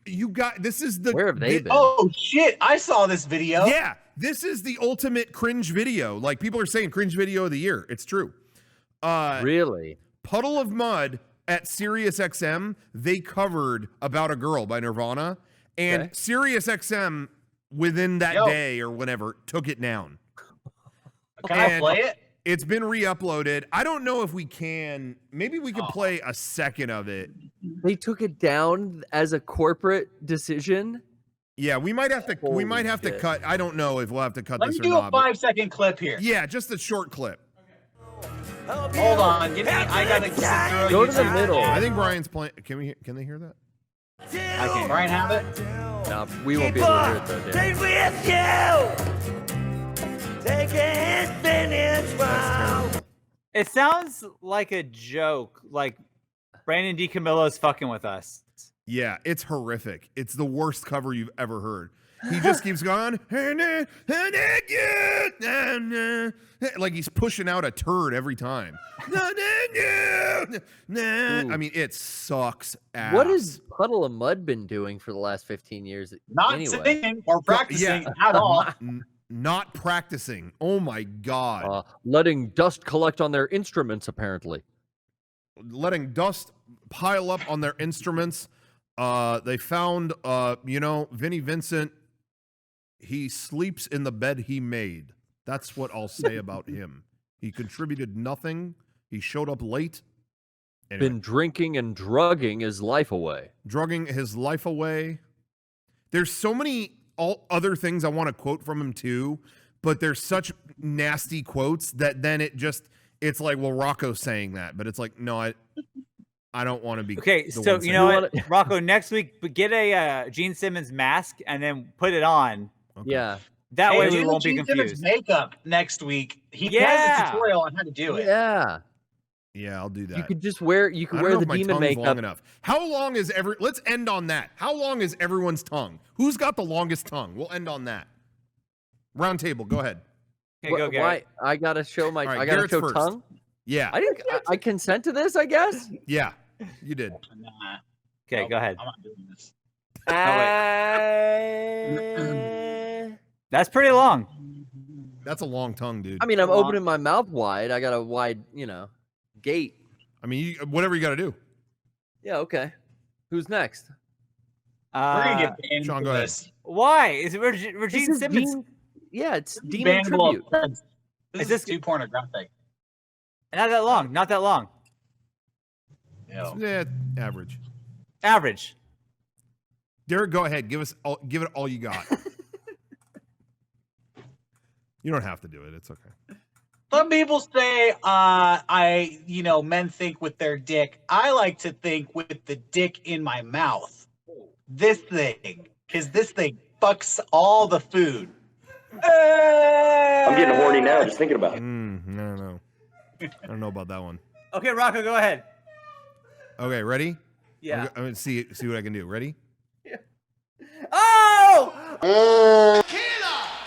You got this is the Where have they been? Oh shit! I saw this video. Yeah, this is the ultimate cringe video. Like people are saying cringe video of the year. It's true. Really? Puddle of Mud at SiriusXM, they covered About a Girl by Nirvana, and SiriusXM within that day or whatever took it down. Can I play it? It's been re-uploaded. I don't know if we can. Maybe we could play a second of it. They took it down as a corporate decision. Yeah, we might have to. We might have to shit. cut. I don't know if we'll have to cut Let this me or do a not. but- 5-second clip here. Yeah, just a short clip. Hold on. Give me. I gotta Go to the middle. I think Brian's playing. Can we? Can they hear that? I can. Brian have it. No, we won't be able to hear it though, Dan. It sounds like a joke. Like Brandon DiCamillo's fucking with us. Yeah, it's horrific. It's the worst cover you've ever heard. He just keeps going, like he's pushing out a turd every time. I mean, it sucks ass. What has Puddle of Mud been doing for the last 15 years? Not anyway? singing or practicing at all. Not practicing. Oh my God. Letting dust collect on their instruments, apparently. Letting dust pile up on their instruments. They found, Vinnie Vincent. He sleeps in the bed he made. That's what I'll say about him. He contributed nothing. He showed up late. Anyway. Been drinking and drugging his life away. Drugging his life away. There's so many other things I want to quote from him too, but there's such nasty quotes that then it's like, well, Rocco's saying that, but it's like, no, I don't want to be. Okay, so you know what, Rocco, next week, get a Gene Simmons mask and then put it on. Okay. Yeah. That way we do won't be Gene Simmons confused. makeup next week. He has a tutorial on how to do it. Yeah. Yeah, I'll do that. You could just wear. You could wear the demon makeup. Long enough. How long is Let's end on that. How long is everyone's tongue? Who's got the longest tongue? We'll end on that. Round table. Go ahead. Okay, go, Garrett. Why? I gotta show my. All right, I gotta Garrett's show first. tongue. Yeah. I consent to this. I guess. Yeah. You did. Nah, Okay, go ahead. I'm not doing this. That's pretty long. That's a long tongue, dude. I mean, I'm opening my mouth wide. I got a wide, gate. I mean, whatever you got to do. Yeah. Okay. Who's next? We're gonna get banned. Sean, for go ahead. this. Why? Is it Regine This is Simmons? yeah, it's Dean Bannable tribute. offense. This Is is this- too pornographic. Not that long. Not that long. No. Yeah, average. Average. Derek, go ahead. Give it all you got. You don't have to do it. It's okay. Some people say, men think with their dick. I like to think with the dick in my mouth. This thing, because this thing fucks all the food. I'm getting horny now just thinking about it. No. I don't know about that one. Okay, Rocco, go ahead. Okay, ready? Yeah. I'm gonna see what I can do. Ready? Oh!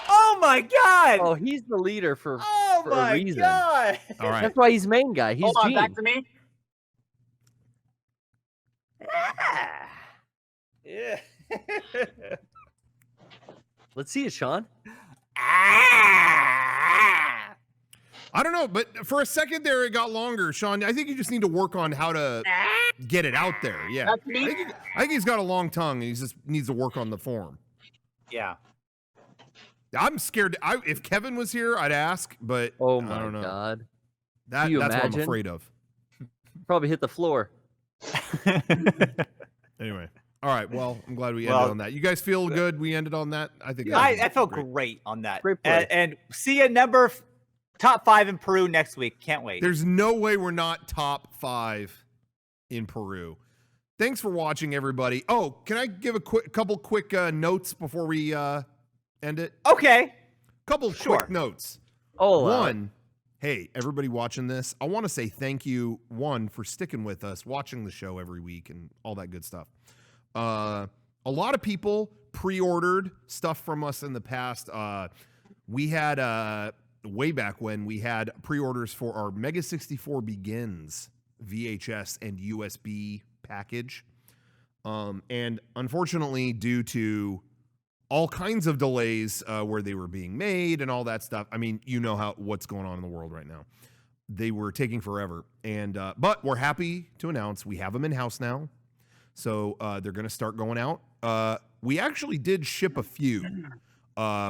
Oh my God! Oh, he's the leader for Oh a my reason. God! All right. That's why he's main guy. He's Hold on, Gene. back to me. Yeah. Let's see it, Sean. I don't know, but for a second there, it got longer. Sean, I think you just need to work on how to get it out there. Yeah. I think he's got a long tongue, and he just needs to work on the form. Yeah. I'm scared. If Kevin was here, I'd ask, but oh I don't know. my God. That's what I'm afraid of. Probably hit the floor. Anyway. All right. Well, I'm glad we ended on that. You guys feel good? We ended on that? I think I felt great on that. Great play. And see a top 5 in Peru next week. Can't wait. There's no way we're not top 5 in Peru. Thanks for watching, everybody. Oh, can I give a couple quick notes before we end it? Okay. Couple quick notes. Oh, one, hey, everybody watching this, I want to say thank you, one, for sticking with us, watching the show every week and all that good stuff. A lot of people pre-ordered stuff from us in the past. We had way back when we had pre-orders for our Mega64 Begins VHS and USB package. And unfortunately, due to all kinds of delays where they were being made and all that stuff, I mean, you know what's going on in the world right now. They were taking forever. And but we're happy to announce we have them in-house now. So they're going to start going out. We actually did ship a few.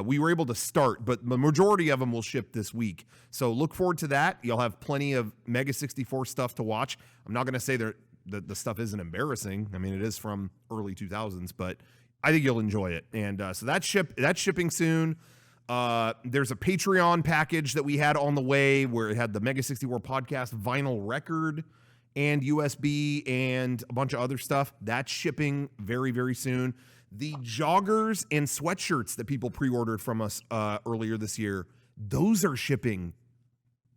We were able to start, but the majority of them will ship this week. So look forward to that. You'll have plenty of Mega64 stuff to watch. I'm not going to say that the stuff isn't embarrassing. I mean, it is from early 2000s, but I think you'll enjoy it. And so that's shipping soon. There's a Patreon package that we had on the way where it had the Mega64 podcast vinyl record and USB and a bunch of other stuff. That's shipping very, very soon. The joggers and sweatshirts that people pre-ordered from us earlier this year, those are shipping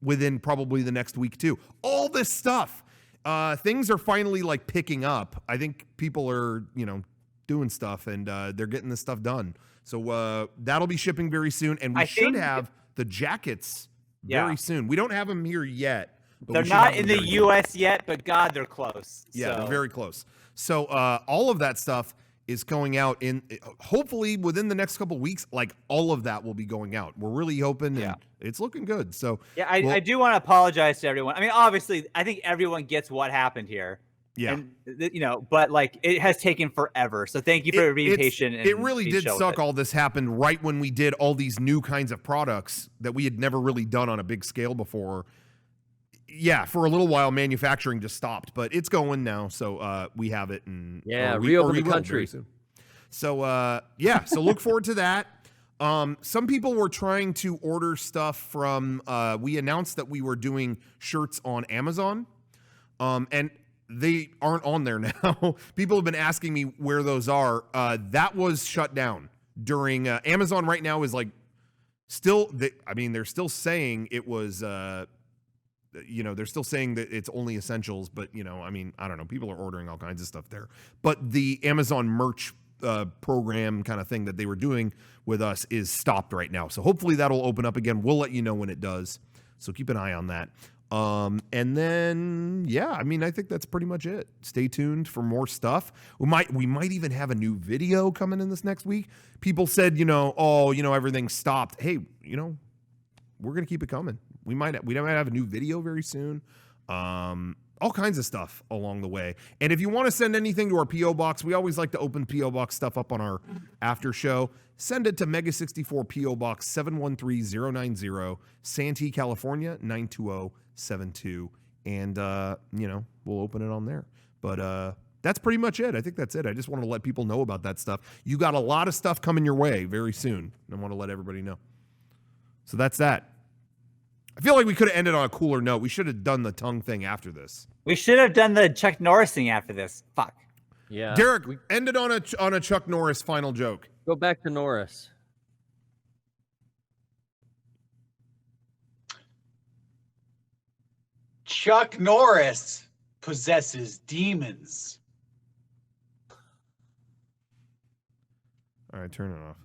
within probably the next week too. All this stuff. Things are finally like picking up. I think people are, doing stuff and they're getting this stuff done. So that'll be shipping very soon. And we should have the jackets very soon. We don't have them here yet. They're not in the U.S. yet, but God, they're close. Yeah, they're very close. So all of that stuff is going out in hopefully within the next couple of weeks. Like all of that will be going out. We're really hoping, and it's looking good. So yeah, I do want to apologize to everyone. I mean, obviously, I think everyone gets what happened here. Yeah, and, but like it has taken forever. So thank you for being patient. And it really did suck. All this happened right when we did all these new kinds of products that we had never really done on a big scale before. Yeah, for a little while, manufacturing just stopped, but it's going now. So we have it, and reopen the country. So so look forward to that. Some people were trying to order stuff from. We announced that we were doing shirts on Amazon, and they aren't on there now. People have been asking me where those are. That was shut down during Amazon. Right now is like still. They're still saying it was. They're still saying that it's only essentials, but I don't know. People are ordering all kinds of stuff there. But the Amazon merch program kind of thing that they were doing with us is stopped right now. So hopefully that'll open up again. We'll let you know when it does. So keep an eye on that. And then, I think that's pretty much it. Stay tuned for more stuff. We might even have a new video coming in this next week. People said, everything stopped. Hey, we're going to keep it coming. We might have a new video very soon. All kinds of stuff along the way. And if you want to send anything to our P.O. Box, we always like to open P.O. Box stuff up on our after show. Send it to Mega64 P.O. Box 713090, Santee, California 92072. And, we'll open it on there. But that's pretty much it. I think that's it. I just want to let people know about that stuff. You got a lot of stuff coming your way very soon. I want to let everybody know. So that's that. I feel like we could have ended on a cooler note. We should have done the tongue thing after this. We should have done the Chuck Norris thing after this. Fuck. Yeah. Derek, ended on a Chuck Norris final joke. Go back to Norris. Chuck Norris possesses demons. All right, turn it off.